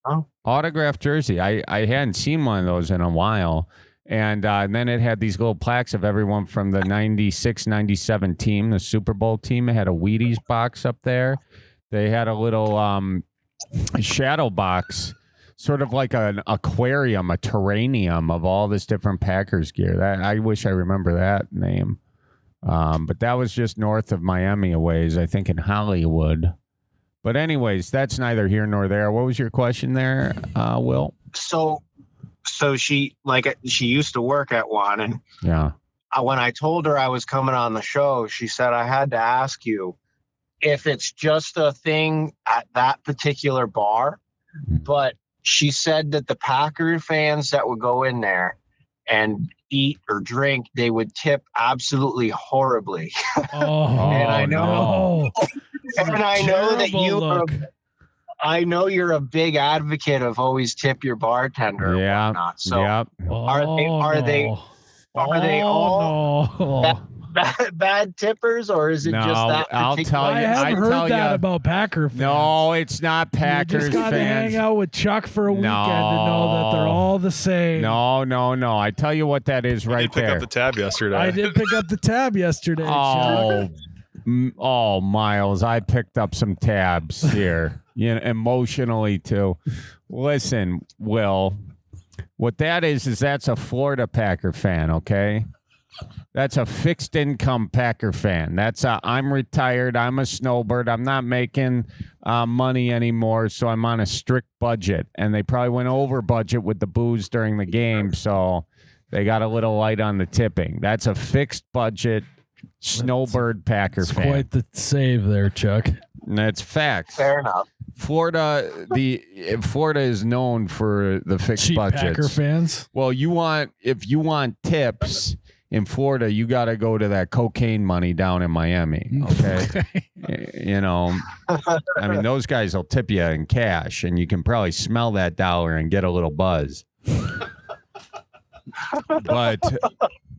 Oh. Autographed jersey. I hadn't seen one of those in a while. And then it had these little plaques of everyone from the 96, 97 team, the Super Bowl team. It had a Wheaties box up there. They had a little shadow box, sort of like an aquarium, a terrarium of all this different Packers gear. I wish I remember that name. But that was just north of Miami a ways, I think in Hollywood. But anyways, that's neither here nor there. What was your question there, Will? So she used to work at one, and when I told her I was coming on the show, she said I had to ask you if it's just a thing at that particular bar. But she said that the Packer fans that would go in there and eat or drink, they would tip absolutely horribly. Oh, and I know, and I know that I know you're a big advocate of always tip your bartender. Yeah. And whatnot. So are they all bad tippers, or is it just that particular? I'll tell you. I haven't heard that about Packer fans. No, it's not Packers you just gotta fans. hang out with Chuck for a weekend to know that they're all the same. No. I tell you what that is right there. I did pick up the tab yesterday. I did pick up the tab yesterday, Chuck. Oh, Miles, I picked up some tabs here. Emotionally too. Listen, Will, what that is that's a Florida Packer fan, okay? That's a fixed income Packer fan. I'm retired. I'm a snowbird. I'm not making money anymore, so I'm on a strict budget. And they probably went over budget with the booze during the game, so they got a little light on the tipping. That's a fixed budget snowbird Packer fan. Quite the save there, Chuck. That's facts. Fair enough. Florida is known for the fixed Cheap budgets. Packer fans. Well, if you want tips in Florida, you got to go to that cocaine money down in Miami. Okay. You know, I mean, those guys will tip you in cash, and you can probably smell that dollar and get a little buzz. But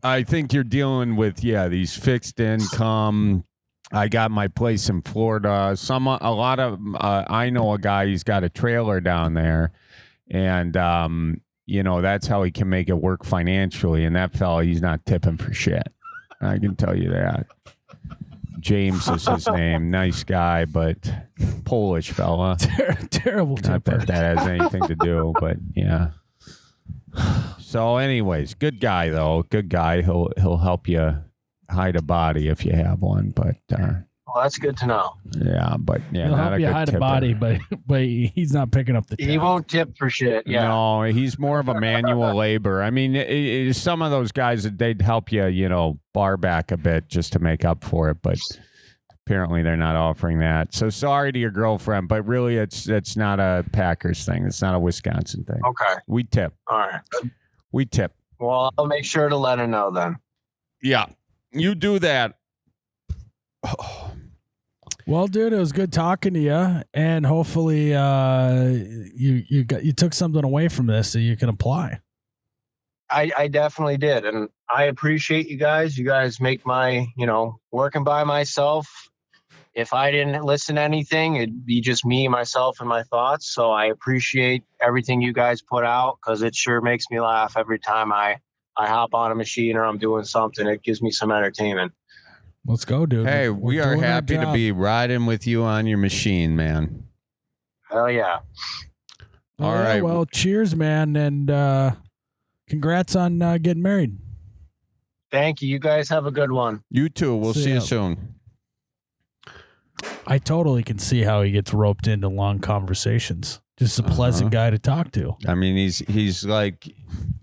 I think you're dealing with these fixed income. I got my place in Florida. I know a guy. He's got a trailer down there, and you know, that's how he can make it work financially. And that fella, he's not tipping for shit. I can tell you that. James is his name. Nice guy, but Polish fella. Terrible Not tipper. that has anything to do, but yeah. So, anyways, good guy though. Good guy. He'll help you hide a body if you have one. But Well, that's good to know. yeah, but yeah, He'll not help a you good hide tipper. a body, but he's not picking up the He tab. won't tip for shit. Yeah. No, he's more of a manual labor. I mean, some of those guys, they'd help you, you know, bar back a bit just to make up for it, but apparently they're not offering that. So sorry to your girlfriend, but really it's not a Packers thing. It's not a Wisconsin thing. Okay. We tip. All right. We tip. Well, I'll make sure to let her know then. Yeah, you do that. Well, dude, it was good talking to you, and hopefully, you took something away from this that you can apply. I definitely did. And I appreciate you guys. You guys make my, working by myself. If I didn't listen to anything, it'd be just me, myself, and my thoughts. So I appreciate everything you guys put out because it sure makes me laugh every time I hop on a machine or I'm doing something. It gives me some entertainment. Let's go, dude. Hey, We're we are doing our happy to job. be riding with you on your machine, man. Hell yeah. All All right. right. Well, cheers, man, and congrats on getting married. Thank you. You guys have a good one. You too. We'll See see ya. you soon. I totally can see how he gets roped into long conversations. Just a pleasant guy to talk to. I mean, he's like,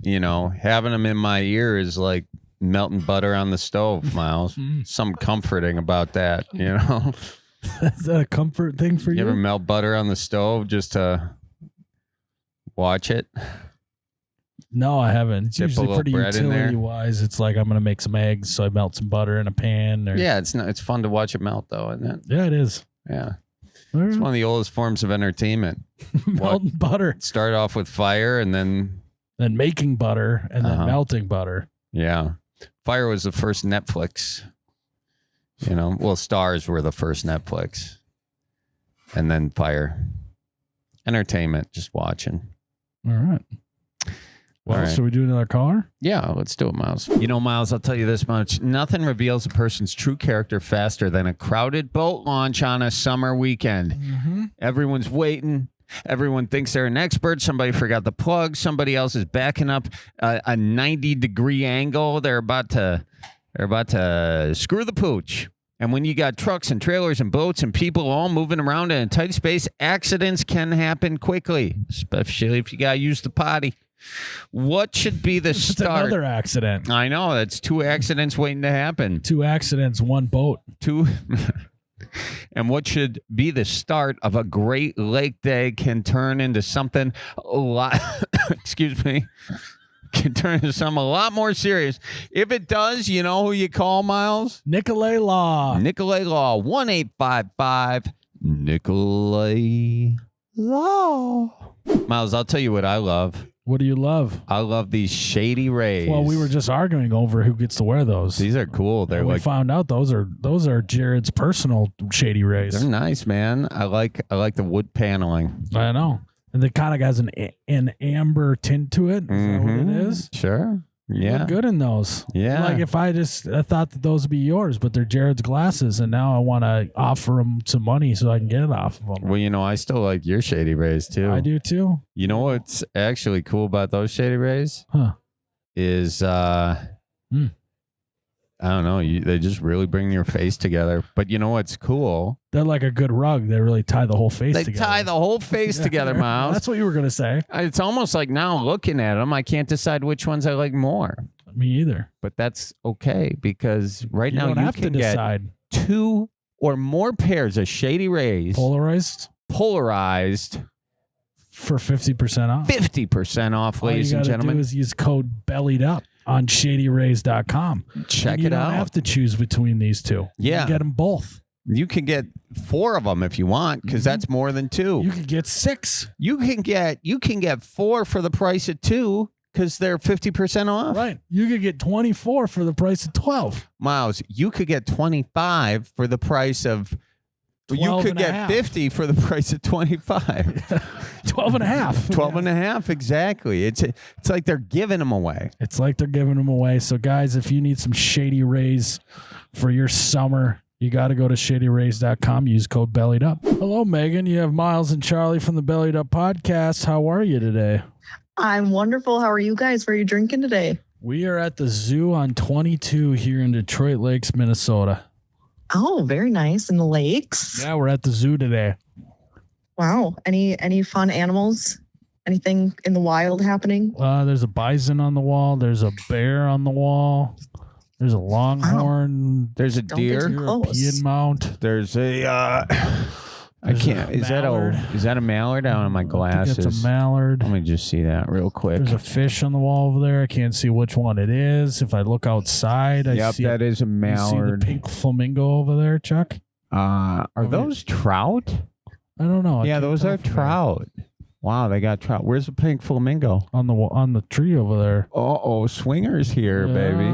having him in my ear is like melting butter on the stove, Miles. Some comforting about that, Is that a comfort thing for You you? ever melt butter on the stove just to watch it? No, I haven't. It's Dip a usually little pretty bread in there? utility wise. It's like I'm gonna make some eggs, so I melt some butter in a pan. Or, Yeah, it's fun to watch it melt, though, isn't it? yeah, it is. Yeah, it's one of the oldest forms of entertainment. Melting butter, Start off with fire, and then then making butter, and then melting butter. yeah, fire was the first Netflix. Stars were the first Netflix, and then fire, entertainment, just watching. All right. Well, All right. should we do another caller? Yeah, let's do it, Miles. Miles, I'll tell you this much. Nothing reveals a person's true character faster than a crowded boat launch on a summer weekend. Everyone's waiting. Everyone thinks they're an expert. Somebody forgot the plug. Somebody else is backing up a 90-degree angle. They're about to screw the pooch. And when you got trucks and trailers and boats and people all moving around in a tight space, accidents can happen quickly, especially if you got to use the potty. What should be the It's start? another accident. I know, that's 2 accidents waiting to happen. 2 accidents, 1 boat. 2. And what should be the start of a Great Lake Day can turn into something a lot, excuse me, can turn into something a lot more serious. If it does, you know who you call, Miles? Nicolay Law. Nicolay Law, 1-855 Nicolay Law. Miles, I'll tell you what I love. What do you love? I love these shady rays. Well, we were just arguing over who gets to wear those. These are cool. They're And we like found out those are Jared's personal shady rays. they're nice, man. I like the wood paneling. I know. And it kind of has an amber tint to it. Is that what it is? Sure. You Yeah. look good in those. Yeah. Like if I thought that those would be yours, but they're Jared's glasses, and now I want to offer him some money so I can get it off of him. Well, I still like your shady rays too. I do too. You know what's actually cool about those shady rays? Huh. Is I don't know. They just really bring your face together. But you know what's cool? They're like a good rug. They really tie the whole face They together. tie the whole face together, Miles. That's what you were going to say. It's almost like now looking at them, I can't decide which ones I like more. Me either. But that's okay because right You now don't you have to can get decide. 2 or more pairs of Shady Rays Polarized for 50% off. 50% off, ladies and gentlemen. All you got to do is use code Bellied Up on ShadyRays.com. Check it out. You don't have to choose between these two. Yeah. You can get them both. You can get 4 of them if you want, because that's more than 2. You can get 6. You can get 4 for the price of 2 because they're 50% off. Right. You could get 24 for the price of 12. Miles, you could get 25 for the price of 12 you could and a get half. 50 for the price of 25. 12 and a half. 12 and a half, exactly. It's like they're giving them away. It's like they're giving them away. So, guys, if you need some Shady Rays for your summer, you got to go to ShadyRays.com. Use code Bellied Up. Hello, Megan. You have Miles and Charlie from the Bellied Up podcast. How are you today? I'm wonderful. How are you guys? What are you drinking today? We are at the zoo on 22 here in Detroit Lakes, Minnesota. Oh, very nice. In the lakes. Yeah, we're at the zoo today. Wow. Any fun animals? Anything in the wild happening? There's a bison on the wall. There's a bear on the wall. There's a longhorn. There's a deer. European mount. There's a I can't. Is that a mallard? I don't have my glasses. I think it's a mallard. Let me just see that real quick. There's a fish on the wall over there. I can't see which one it is. If I look outside, I see that is a mallard. You see the pink flamingo over there, Chuck? Are those trout? I don't know. Yeah, those are trout. Wow, they got trout. Where's the pink flamingo? On the tree over there. Oh, swingers here, baby.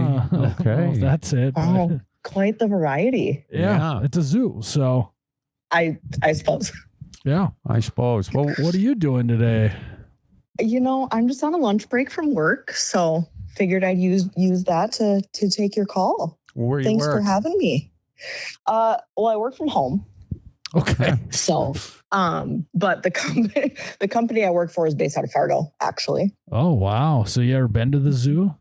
Okay, well, that's it. Oh, quite the variety. Yeah, it's a zoo. So I suppose. Yeah, I suppose. Well, what are you doing today? I'm just on a lunch break from work, so figured I'd use that to take your call. Where Thanks for having me. Well, I work from home. Okay. So, but the company I work for is based out of Fargo, actually. Oh, wow. So you ever been to the zoo?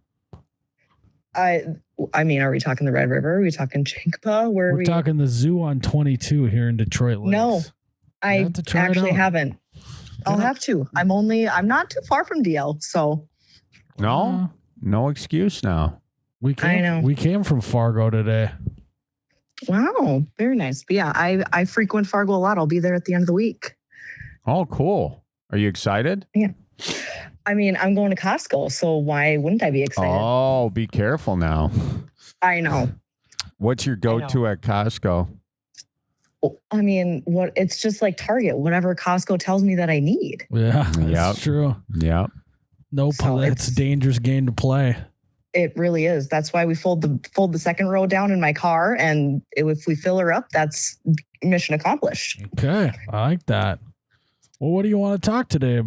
I mean, are we talking the Red River? Are we talking Chinkappa? We're talking the zoo on 22 here in Detroit Lakes. No, I actually haven't. I'll have to. I'm not too far from DL, so. No excuse now. We came from Fargo today. Wow, very nice. But yeah, I frequent Fargo a lot. I'll be there at the end of the week. Oh, cool. Are you excited? Yeah. I mean, I'm going to Costco, so why wouldn't I be excited? Oh, be careful now. I know. What's your go-to at Costco? I mean, it's just like Target, whatever Costco tells me that I need. Yeah, that's true. Yep. Nope, it's a dangerous game to play. It really is. That's why we fold the second row down in my car, and if we fill her up, that's mission accomplished. Okay, I like that. Well, what do you want to talk today?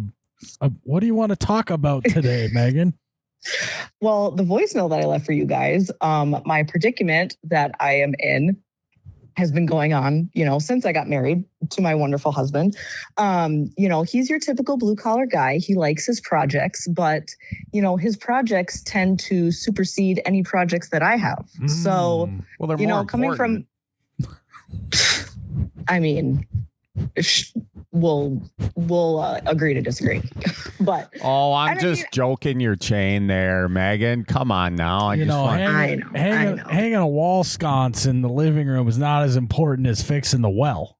What do you want to talk about today, Megan? Well, the voicemail that I left for you guys, my predicament that I am in has been going on, since I got married to my wonderful husband. He's your typical blue collar guy. He likes his projects, but, his projects tend to supersede any projects that I have. So, well, they're more coming important. from, I mean, we'll agree to disagree. But I'm just joking your chain there, Megan. Come on now. Hanging a wall sconce in the living room is not as important as fixing the well.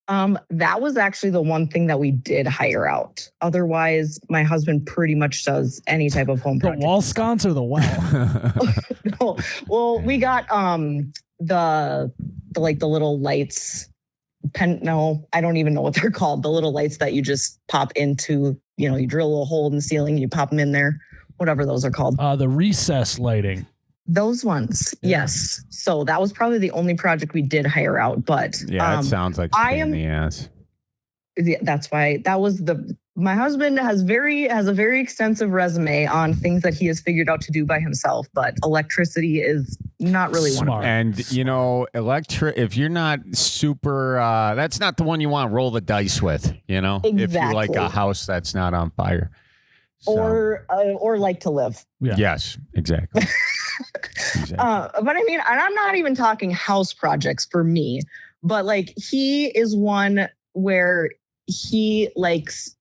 That was actually the one thing that we did hire out. Otherwise, my husband pretty much does any type of home project. The wall sconce or the well? No. Well, we got the little lights. No, I don't even know what they're called. The little lights that you just pop into, you drill a little hole in the ceiling, you pop them in there, whatever those are called. The recess lighting. Those ones. Yeah. Yes. So that was probably the only project we did hire out, but yeah, it sounds like a pain in the ass. Yeah, that's why my husband has a very extensive resume on things that he has figured out to do by himself, but electricity is not really Smart. one of them. And if you're not super, that's not the one you want to roll the dice with, Exactly. If you like a house that's not on fire. So. Or like to live. Yeah. Yes, exactly. But I mean, and I'm not even talking house projects for me, but like he is one where he likes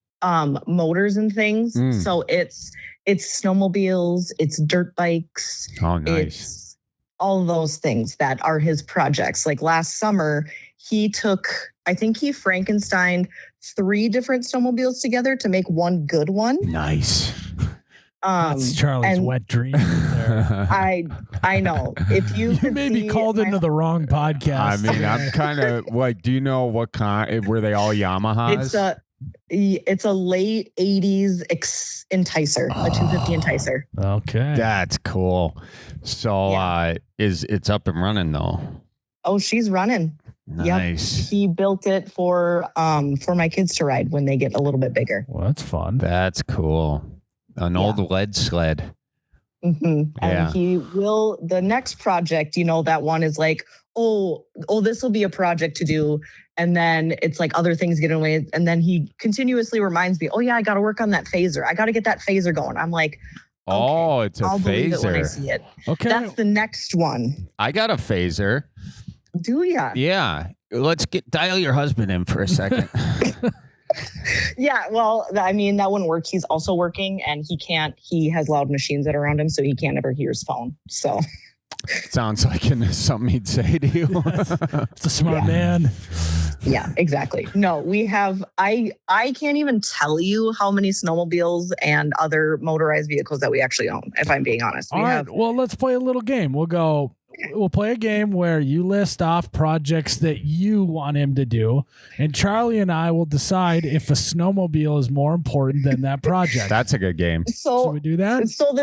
motors and things. So it's snowmobiles, it's dirt bikes. Oh, nice. all those things that are his projects. Like last summer, he Frankensteined 3 different snowmobiles together to make one good one. Nice. That's Charlie's wet dream. There. I know. If you maybe called into the wrong podcast. I mean, I'm kind of like, do you know what kind? Were they all Yamahas? It's a late 80s Enticer, a 250 Enticer. Okay. That's cool. So it's up and running though. Oh, she's running. Nice. Yep. He built it for my kids to ride when they get a little bit bigger. Well, that's fun. That's cool. An old lead sled. Mm-hmm. Yeah. And he will, the next project, that one is like, oh, this will be a project to do. And then it's like other things get in the way. And then he continuously reminds me, oh yeah, I got to work on that phaser. I got to get that phaser going. I'm like, okay, oh, it's a I'll phaser. believe it when I see it. Okay. That's the next one. I got a phaser. Do ya? Yeah. Let's dial your husband in for a second. Yeah, well, I mean, that wouldn't work. He's also working and he has loud machines that are around him, so he can't ever hear his phone. So sounds like something he'd say to you. It's a smart man. Yeah, exactly. No, we have, I can't even tell you how many snowmobiles and other motorized vehicles that we actually own, if I'm being honest. All right. Well, let's play a little game. We'll play a game where you list off projects that you want him to do, and Charlie and I will decide if a snowmobile is more important than that project. That's a good game. So should we do that? So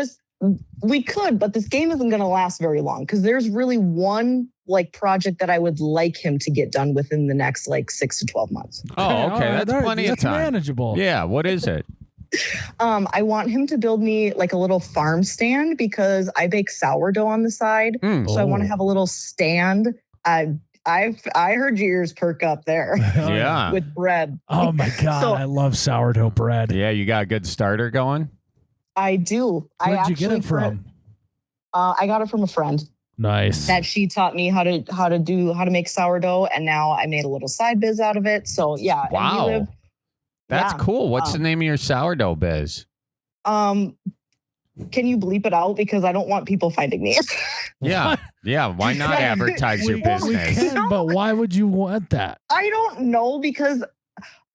we could, but this game isn't going to last very long because there's really one project that I would like him to get done within the next 6 to 12 months. Oh, okay. That's plenty of time. That's manageable. Yeah. What is it? I want him to build me a little farm stand because I bake sourdough on the side. So I want to have a little stand. I heard your ears perk up there. Yeah. With bread. Oh my God. I love sourdough bread. Yeah. You got a good starter going? I do. Where'd you get it from? I got it from a friend. Nice. That she taught me how to make sourdough, and now I made a little side biz out of it. So yeah. Wow. That's cool. What's the name of your sourdough biz? Can you bleep it out because I don't want people finding me? Yeah. Yeah. Why not advertise your business? We can, but why would you want that? I don't know because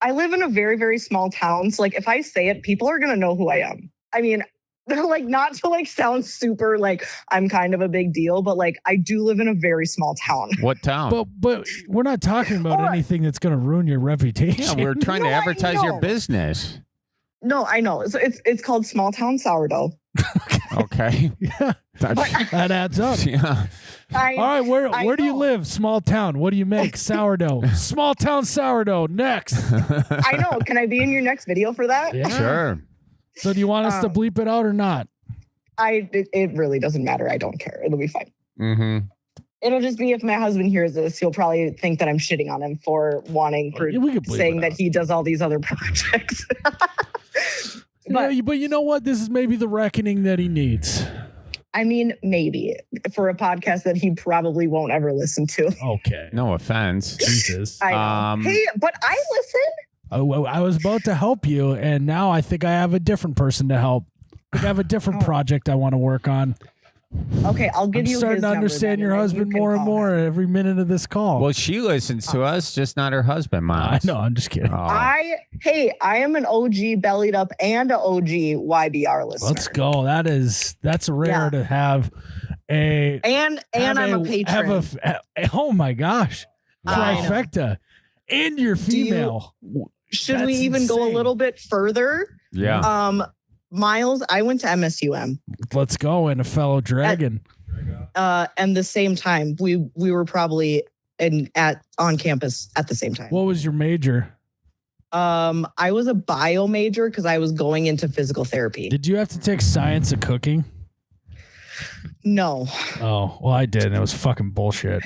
I live in a very, very small town. So if I say it, people are going to know who I am. I mean, they're not to sound super I'm kind of a big deal, but I do live in a very small town. What town? But we're not talking about anything that's going to ruin your reputation. Yeah, we're trying to advertise your business. No, I know. So it's called Small Town Sourdough. Okay. Yeah. That adds up. Yeah. All right, where do you live? Small town. What do you make? Sourdough. Small town sourdough. Next. I know. Can I be in your next video for that? Yeah. Sure. So do you want us to bleep it out or not? It really doesn't matter. I don't care. It'll be fine. Mm-hmm. It'll just be if my husband hears this, he'll probably think that I'm shitting on him for saying that he does all these other projects. but you know what? This is maybe the reckoning that he needs. I mean, maybe for a podcast that he probably won't ever listen to. Okay. No offense. Jesus. I know. Hey, but I listen. Oh, I was about to help you, and now I think I have a different person to help. I have a different project I want to work on. Okay, I'll give you. I'm starting to understand your husband more and more every minute of this call. Well, she listens to us, just not her husband, Mom. I know. I'm just kidding. Oh. I am an OG Bellied Up and an OG YBR listener. Let's go. That's rare to have a and I'm a patron. Oh my gosh, trifecta, and you're female. Should we even go a little bit further? Yeah. Miles, I went to MSUM. Let's go, and a fellow dragon. And the same time, we were probably on campus at the same time. What was your major? I was a bio major because I was going into physical therapy. Did you have to take science of cooking? No. Oh, well, I did. And it was fucking bullshit.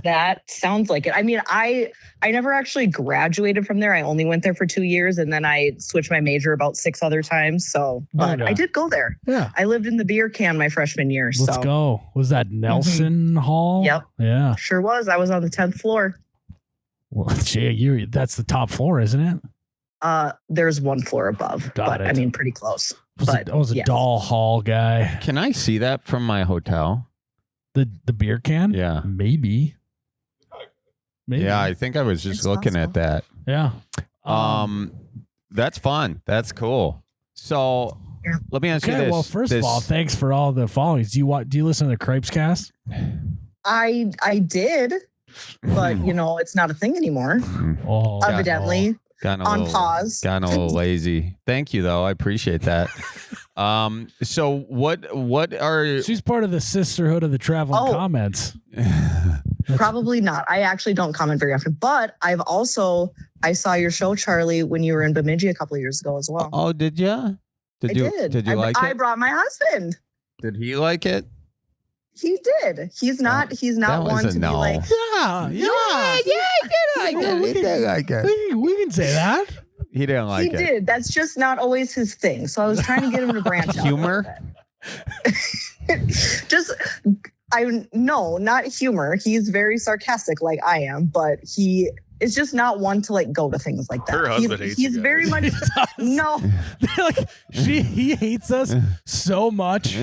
That sounds like it. I mean, I never actually graduated from there. I only went there for 2 years, and then I switched my major about 6 other times. So, but I did go there. Yeah. I lived in the beer can my freshman year. Let's go. Was that Nelson Hall? Yep. Yeah. Sure was. I was on the 10th floor. Well, gee, that's the top floor, isn't it? There's one floor above. Got it. I mean, pretty close. I was a doll hall guy. Can I see that from my hotel? The beer can? Yeah. Maybe. Yeah, I think I was just It's looking at that. Yeah. That's fun. That's cool. So let me ask you this. Well, first of all, thanks for all the followings. Do you listen to the Crepes Cast? I did, but it's not a thing anymore. Oh, Evidently. On pause. Gotten a little lazy. Thank you, though. I appreciate that. So what are... She's part of the Sisterhood of the Traveling Comments. Probably not. I actually don't comment very often, but I saw your show, Charlie, when you were in Bemidji a couple of years ago as well. Oh, did you? Did you like it? I brought my husband. Did he like it? He did. He's not one to be like, yeah, I did. He did like it. We can say that. He didn't like it. He did. That's just not always his thing. So I was trying to get him to branch out. Humor? No, not humor. He's very sarcastic like I am, but he is just not one to like go to things like that. Her husband hates He's you very much no. He hates us so much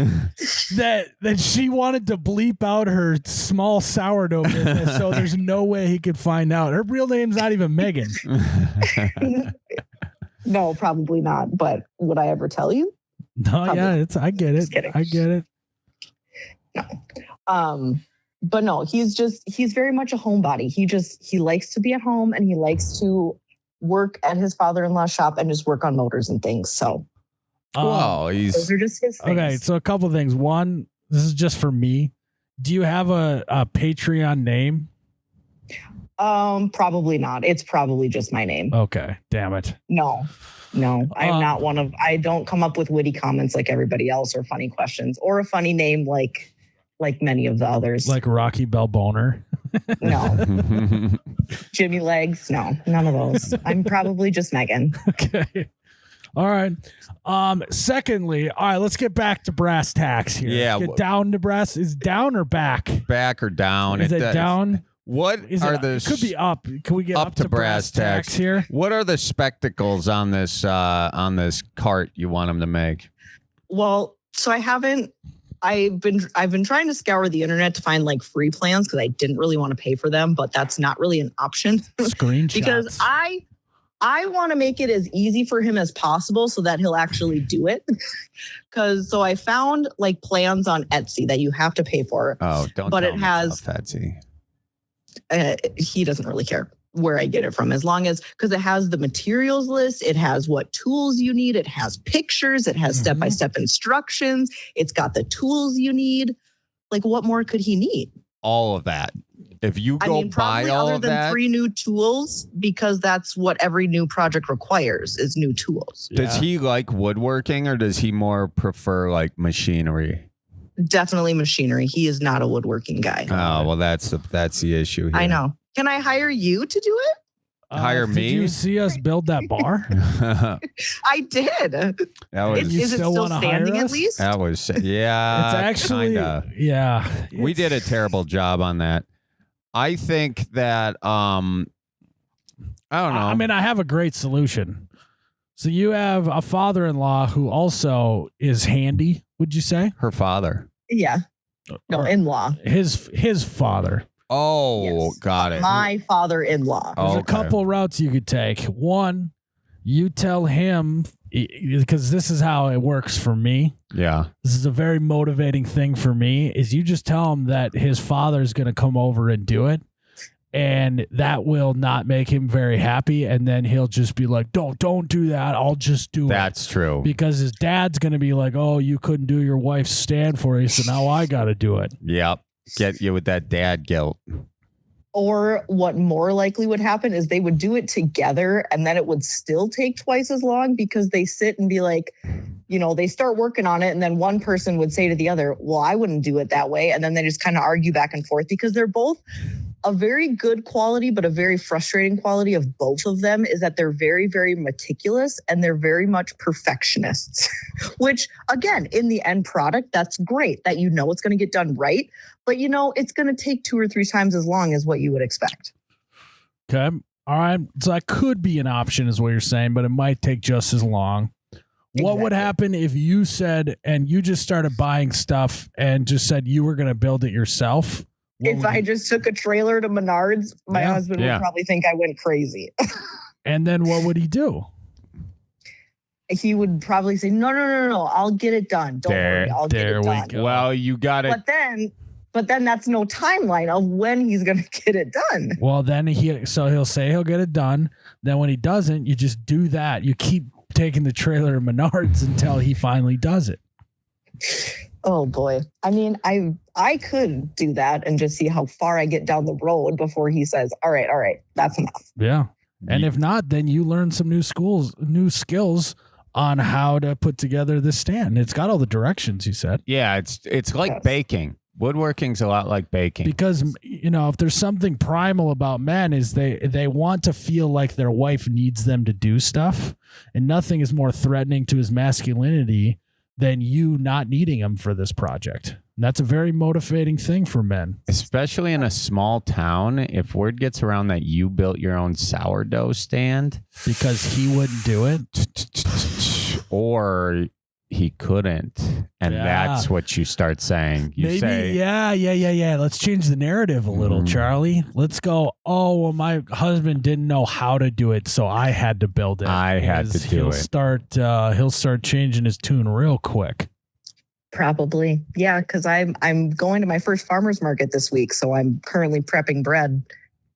that she wanted to bleep out her small sourdough business, so there's no way he could find out. Her real name's not even Megan. No, probably not. But would I ever tell you? No, probably. Yeah, I get it. I get it. No. But no, he's very much a homebody. He likes to be at home and he likes to work at his father-in-law's shop and just work on motors and things. So, those are just his things. Okay, so a couple of things. One, this is just for me. Do you have a Patreon name? Probably not. It's probably just my name. Okay, damn it. No, I'm not I don't come up with witty comments like everybody else or funny questions or a funny name like many of the others. Like Rocky Balboner. No. Jimmy Legs. No, none of those. I'm probably just Megan. Okay. All right. Secondly, all right, let's get back to brass tacks here. Yeah. Get down to brass. Is down or back? Back or down? Is it down? What are the... It could be up. Can we get up to brass tacks here? What are the spectacles on this cart you want them to make? Well, so I've been trying to scour the internet to find like free plans because I didn't really want to pay for them, but that's not really an option. Screenshots. Because I want to make it as easy for him as possible so that he'll actually do it. So I found like plans on Etsy that you have to pay for. Oh, don't. But tell it me has Etsy. He doesn't really care where I get it from, as long as, because it has the materials list, it has what tools you need, it has pictures, it has step-by-step instructions, it's got the tools you need. Like, what more could he need? All of that. If you go buy all other of than that, 3 new tools, because that's what every new project requires is new tools. Does he like woodworking or does he more prefer like machinery? Definitely machinery. He is not a woodworking guy. Oh, well, that's the issue here. I know. Can I hire you to do it? Hire me? Did you see us build that bar? I did. Is it still standing at least? That was, yeah. It's actually, kinda. Yeah. We did a terrible job on that. I think that, I don't know. I mean, I have a great solution. So you have a father-in-law who also is handy, would you say? Her father. Yeah. No, in-law. His father. Oh, yes. Got it. My father-in-law. There's a couple routes you could take. One, you tell him, because this is how it works for me. Yeah. This is a very motivating thing for me, is you just tell him that his father's going to come over and do it. And that will not make him very happy. And then he'll just be like, don't do that. I'll just do it. That's true. Because his dad's going to be like, oh, you couldn't do your wife's stand for you, so now I got to do it. Yep. Get you with that dad guilt. Or what more likely would happen is they would do it together and then it would still take twice as long because they sit and be like, they start working on it. And then one person would say to the other, well, I wouldn't do it that way. And then they just kind of argue back and forth because they're both a very good quality, but a very frustrating quality of both of them is that they're very, very meticulous and they're very much perfectionists, which again, in the end product, that's great that it's going to get done right. But it's going to take 2 or 3 times as long as what you would expect. Okay. All right. So that could be an option is what you're saying, but it might take just as long. What would happen if you said, and you just started buying stuff and just said you were going to build it yourself? If I just took a trailer to Menards, my husband would probably think I went crazy. And then what would he do? He would probably say, no, I'll get it done. Don't worry, I'll get it done. Go. Well, you got it. But then that's no timeline of when he's going to get it done. Well, then he'll say he'll get it done. Then when he doesn't, you just do that. You keep taking the trailer to Menards until he finally does it. Oh boy. I mean, I could do that and just see how far I get down the road before he says, all right, that's enough. Yeah. And if not, then you learn some new skills on how to put together this stand. It's got all the directions, you said. Yeah, it's like baking. Woodworking's a lot like baking. Because, if there's something primal about men is they want to feel like their wife needs them to do stuff. And nothing is more threatening to his masculinity than you not needing him for this project. And that's a very motivating thing for men. Especially in a small town, if word gets around that you built your own sourdough stand. Because he wouldn't do it. Or he couldn't. And that's what you start saying. You say, yeah. Let's change the narrative a little, Charlie. Let's go, well, my husband didn't know how to do it, so I had to build it. I had to do it. He'll start changing his tune real quick. Probably. Yeah, because I'm going to my first farmer's market this week, so I'm currently prepping bread.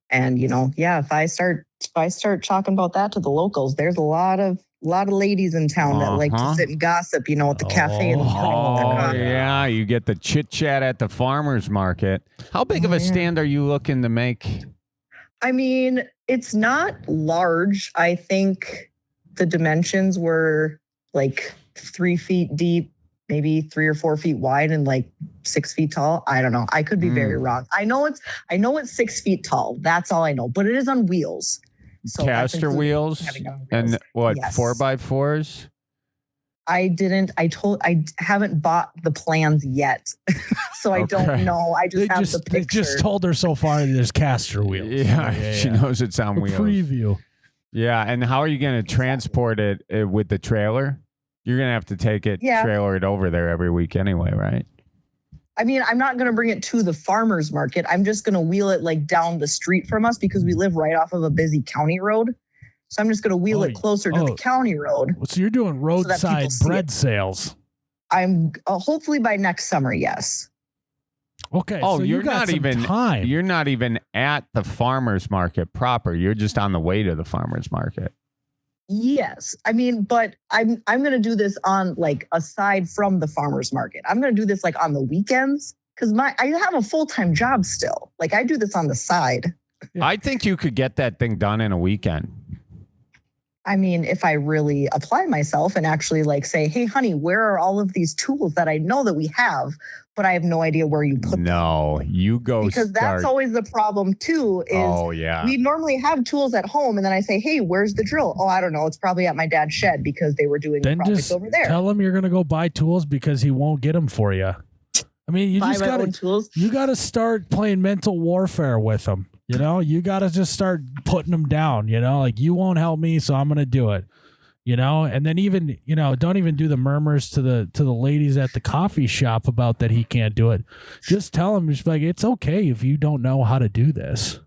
And, if I start talking about that to the locals, there's a lot of ladies in town that like to sit and gossip, at the cafe in the morning. Yeah, you get the chit chat at the farmer's market. How big of a stand are you looking to make? I mean, it's not large. I think the dimensions were like 3 feet deep, maybe 3 or 4 feet wide, and like 6 feet tall. I don't know. I could be very wrong. I know it's 6 feet tall. That's all I know. But it is on wheels. So caster wheels and what, yes. 4x4s? I haven't bought the plans yet. So I don't know. I just have the picture. They just told her so far there's caster wheels. Yeah, she knows it's on wheels. Preview. Yeah, and how are you going to transport it with the trailer? You're going to have to take it, trailer it over there every week anyway, right? I mean, I'm not going to bring it to the farmer's market. I'm just going to wheel it like down the street from us because we live right off of a busy county road. So I'm just going to wheel it closer to the county road. So you're doing roadside bread sales. I'm hopefully by next summer. Yes. Okay. Oh, so you're not even time. You're not even at the farmer's market proper. You're just on the way to the farmer's market. Yes. I mean, but I'm going to do this on like aside from the farmer's market. I'm going to do this like on the weekends because I have a full-time job still. Like I do this on the side. I think you could get that thing done in a weekend. I mean, if I really apply myself and actually like say, hey, honey, where are all of these tools that I know that we have, but I have no idea where you put them? No, you go because that's always the problem too. Is we normally have tools at home, and then I say, hey, where's the drill? Oh, I don't know. It's probably at my dad's shed because they were doing the project over there. Tell him you're going to go buy tools because he won't get them for you. I mean, you just got to you got to start playing mental warfare with them. You got to just start putting them down, like you won't help me. So I'm going to do it, and then even, don't even do the murmurs to the ladies at the coffee shop about that he can't do it. Just tell him, just like, it's okay if you don't know how to do this.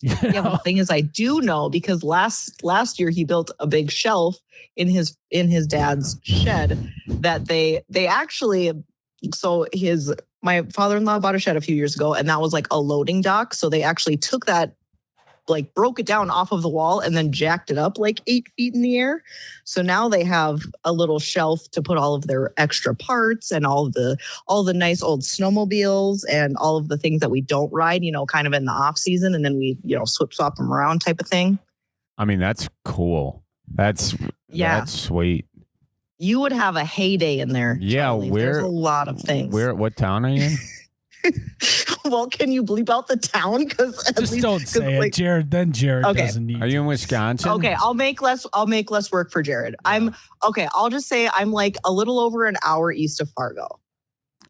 Yeah, but the thing is, I do know because last year he built a big shelf in his dad's shed that they actually, so my father-in-law bought a shed a few years ago, and that was like a loading dock. So they actually took that, like broke it down off of the wall and then jacked it up like 8 feet in the air. So now they have a little shelf to put all of their extra parts and all the nice old snowmobiles and all of the things that we don't ride, kind of in the off season. And then we, swap them around type of thing. I mean, that's cool. That's sweet. You would have a heyday in there. Yeah, Charlie. There's a lot of things. What town are you in? Well, can you bleep out the town? Because just don't say it, Jared. Then Jared doesn't need. Are you in Wisconsin? Okay, I'll make less work for Jared. Yeah. I'll just say I'm like a little over an hour east of Fargo.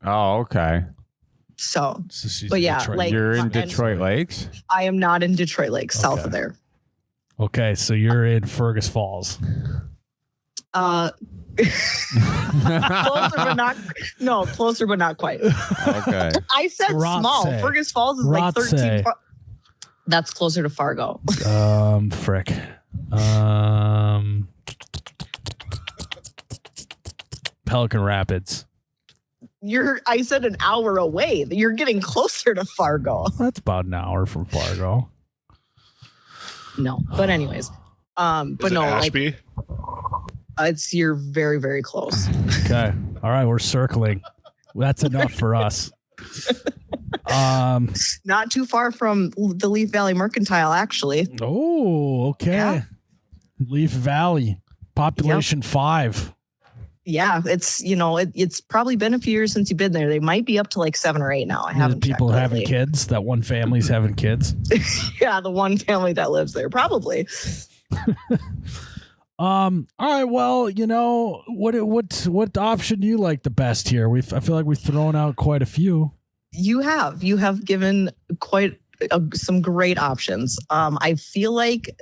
Oh, okay. So but yeah, like you're in Detroit Lakes. I am not in Detroit Lakes, south of there. Okay, so you're in Fergus Falls. Closer but not quite. Okay. I said small. Rothsay. Fergus Falls is like 13. That's closer to Fargo. Frick. Pelican Rapids. I said an hour away. You're getting closer to Fargo. That's about an hour from Fargo. No, but anyways, but no, Ashby? you're very, very close. Okay. All right, we're circling. That's enough for us. Not too far from the Leaf Valley Mercantile, actually. Oh, okay. Yeah. Leaf Valley, population 5. Yeah, it's probably been a few years since you've been there. They might be up to like 7 or 8 now. I haven't. People checked having lately. kids. That one family's having kids. Yeah, the one family that lives there, probably. All right. Well, what option do you like the best here? I feel like we've thrown out quite a few. You have given quite some great options. I feel like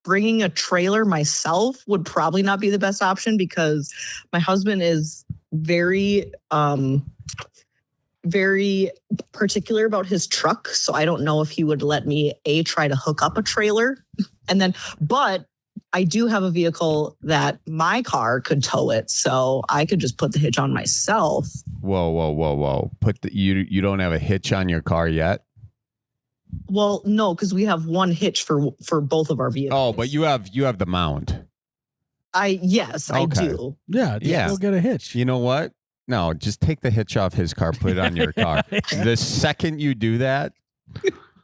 bringing a trailer myself would probably not be the best option because my husband is very, very particular about his truck. So I don't know if he would let me try to hook up a trailer but I do have a vehicle that my car could tow it. So I could just put the hitch on myself. Whoa. You don't have a hitch on your car yet? Well, no, because we have one hitch for both of our vehicles. Oh, but you have the mount. I Okay. do. Yeah. We'll get a hitch. You know what? No, just take the hitch off his car, put it on your car. The second you do that,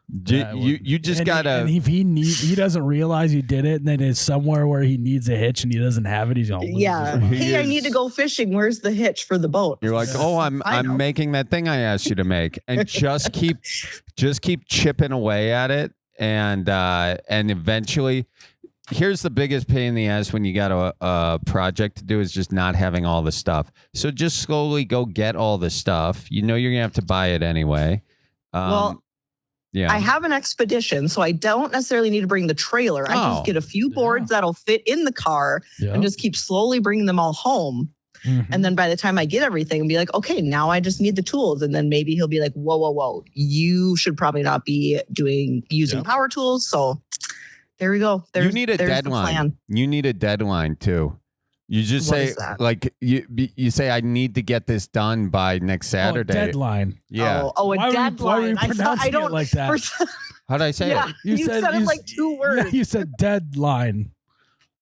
you just gotta. And if he doesn't realize you did it, and then it's somewhere where he needs a hitch and he doesn't have it, he's gonna lose Yeah. his Hey, I need to go fishing. Where's the hitch for the boat? You're like, oh, I'm making that thing I asked you to make, and just keep chipping away at it, and eventually. Here's the biggest pain in the ass when you got a project to do is just not having all the stuff. So just slowly go get all the stuff. You know you're gonna have to buy it anyway. Well, yeah. I have an expedition, so I don't necessarily need to bring the trailer. I just get a few boards that'll fit in the car and just keep slowly bringing them all home. Mm-hmm. And then by the time I get everything, be like, okay, now I just need the tools. And then maybe he'll be like, whoa. You should probably not be using power tools. So there we go. You need a deadline. You need a deadline too. You just say like you say I need to get this done by next Saturday. Deadline. Yeah. A deadline. Why were you pronouncing it like that? How did I say it? You said it like 2 words. Yeah, you said deadline.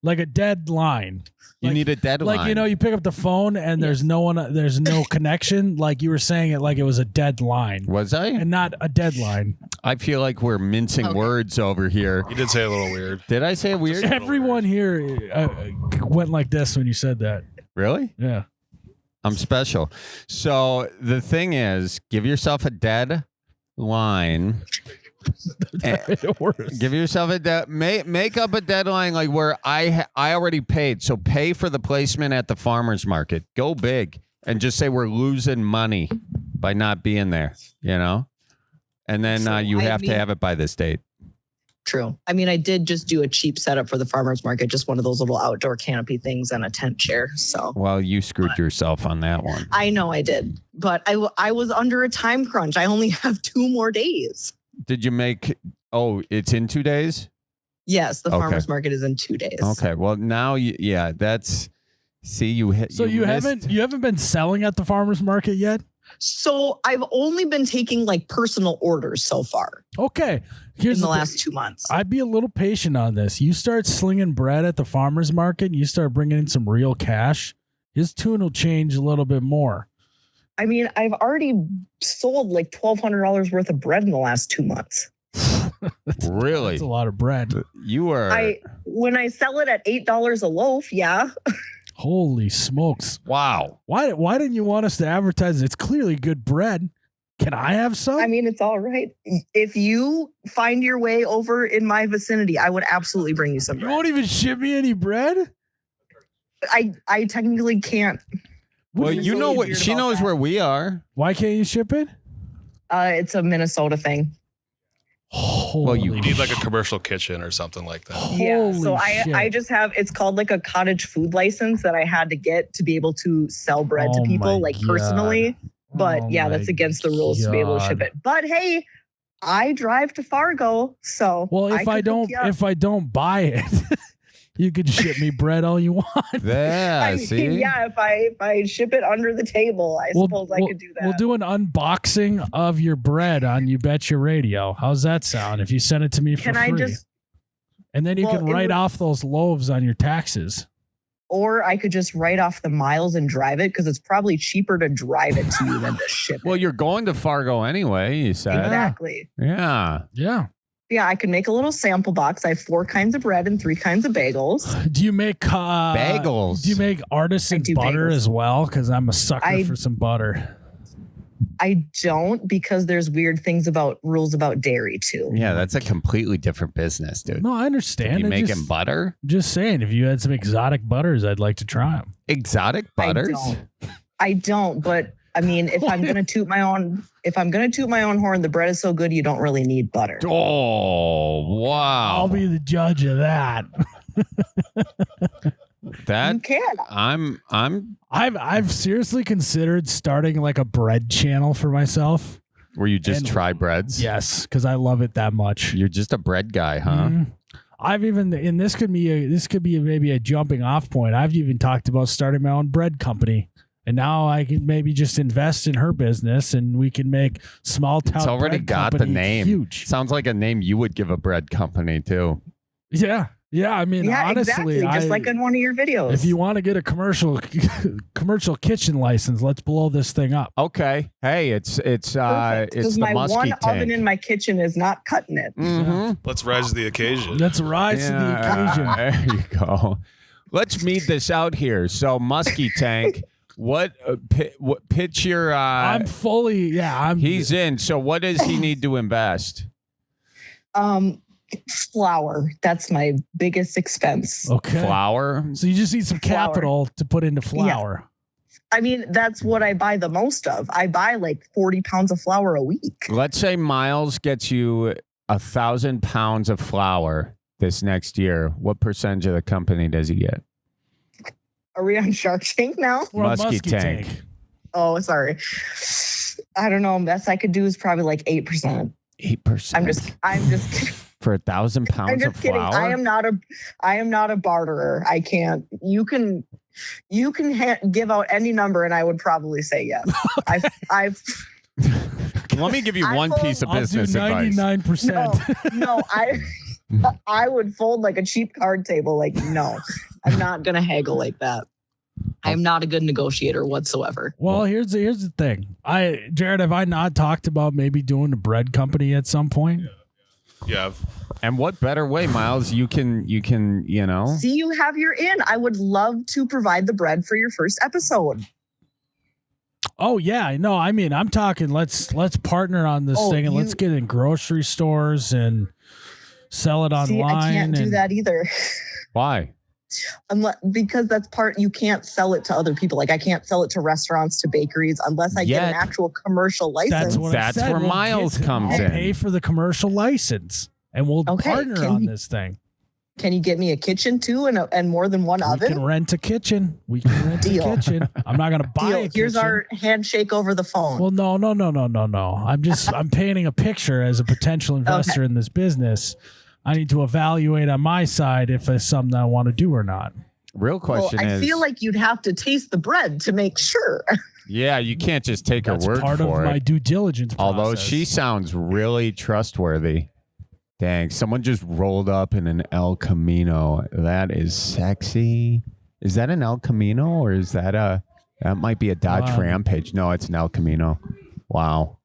Like a deadline. You need a deadline. Like, you pick up the phone and there's no connection. Like you were saying it like it was a deadline. Was I? And not a deadline. I feel like we're mincing words over here. You did say a little weird. Did I say it weird? Everyone here went like this when you said that. Really? Yeah. I'm special. So the thing is, give yourself a deadline. Give yourself make up a deadline like where I already paid, so pay for the placement at the farmer's market. Go big and just say we're losing money by not being there, and then you have to have it by this date. True. I mean, I did just do a cheap setup for the farmer's market, just one of those little outdoor canopy things and a tent chair. So well, you screwed yourself on that one. I know I did, but I was under a time crunch. I only have 2 more days. Did you make? Oh, it's in 2 days. Yes, the farmer's market is in 2 days. Okay, well now, that's. See, you hit. So you haven't been selling at the farmer's market yet? So I've only been taking like personal orders so far. Okay, in the last 2 months. I'd be a little patient on this. You start slinging bread at the farmer's market, and you start bringing in some real cash. His tune will change a little bit more. I mean, I've already sold like $1,200 worth of bread in the last 2 months. Really? That's a lot of bread. You are. When I sell it at $8 a loaf, yeah. Holy smokes! Wow. Why didn't you want us to advertise? It's clearly good bread. Can I have some? I mean, it's all right. If you find your way over in my vicinity, I would absolutely bring you some bread. You won't even ship me any bread? I technically can't. Well, you know what? She knows where we are. Why can't you ship it? It's a Minnesota thing. Holy You need like a commercial kitchen or something like that. Yeah. So shit. I just have, it's called like a cottage food license that I had to get to be able to sell bread to Oh people, my like God. personally. But Oh yeah, my that's against the rules to be able to ship God. it. But hey, I drive to Fargo, so Well, if I don't buy it, you could ship me bread all you want. Yeah, I mean, see? yeah, if I ship it under the table, I suppose I could do that. We'll do an unboxing of your bread on You Bet Your Radio. How's that sound? If you send it to me for Can free, I just, and then you well, can it write would- off those loaves on your taxes. or I could just write off the miles and drive it because it's probably cheaper to drive it to you than to ship it. Well, you're going to Fargo anyway, you said. Exactly. Yeah. Yeah. Yeah, I can make a little sample box. I have 4 kinds of bread and 3 kinds of bagels. Do you make Bagels. Do you make artisan I do butter bagels. as well? Because I'm a sucker I- for some butter. I don't because there's weird things about rules about dairy too. Yeah, that's a completely different business, dude. No, I understand. You I making just, butter? just saying, if you had some exotic butters, I'd like to try them. Exotic butters? I don't, but I mean, if I'm gonna toot my own horn, the bread is so good you don't really need butter. Oh, wow. I'll be the judge of that. that You can. I've seriously considered starting like a bread channel for myself. where you just And- try breads? Yes, because I love it that much. You're just a bread guy, huh? Mhm. I've even, and this could be maybe a jumping off point. I've even talked about starting my own bread company, and now I can maybe just invest in her business, and we can make small town. It's already bread got the company name. huge. Sounds like a name you would give a bread company too. Yeah. I mean, Yeah, honestly, exactly. Just like in one of your videos. if you want to get a commercial kitchen license, let's blow this thing up. Okay. Hey, it's Because the my musky one tank. oven in my kitchen is not cutting it. Mhm. Let's rise to the occasion. Let's rise to the occasion. There you go. Let's meet this out here. So, musky tank. What pitch your? I'm fully, He's in. So, what does he need to invest? Flour. That's my biggest expense. Okay. Flour. So you just need some Flour. capital to put into flour. I mean, that's what I buy the most of. I buy like 40 pounds of flour a week. Let's say Miles gets you 1,000 pounds of flour this next year. What percentage of the company does he get? Are we on Shark Tank now? We're on Musky Musky tank. Tank. Oh, sorry. I don't know. Best I could do is probably like 8%. 8%. I'm just kidding. For 1,000 I'm pounds just of kidding. flour. I am not a barterer. I can't. You can give out any number and I would probably say yes. I've Let me give you I one told- piece of I'll do business advice. 99%. no, I would fold like a cheap card table. Like, no, I'm not gonna haggle like that. I'm not a good negotiator whatsoever. Well, here's the thing. Jared, have I not talked about maybe doing a bread company at some point? Yeah. And what better way, Miles? You can, See, you have your in. I would love to provide the bread for your first episode. Oh yeah, no, I mean I'm talking let's partner on this thing and let's get in grocery stores and sell it online. See, I can't do and- that either. Why? Because that's part, you can't sell it to other people. Like I can't sell it to restaurants, to bakeries, unless I get an actual commercial license. That's what I That's said. where We'll Miles comes I'll in. Pay for the commercial license and we'll Okay, partner can on you- this thing. Can you get me a kitchen too and more than one We oven? can rent a kitchen. We can rent Deal. a kitchen. I'm not gonna buy Deal. a Here's kitchen. our handshake over the phone. Well, no. I'm painting a picture as a potential investor in this business. I need to evaluate on my side if it's something I want to do or not. Real question I is, feel like you'd have to taste the bread to make sure. yeah, you can't just take That's her word part for of my it. due diligence process. Although she sounds really trustworthy. Dang, someone just rolled up in an El Camino. That is sexy. Is that an El Camino or is that might be a Dodge Rampage? No, it's an El Camino. Wow.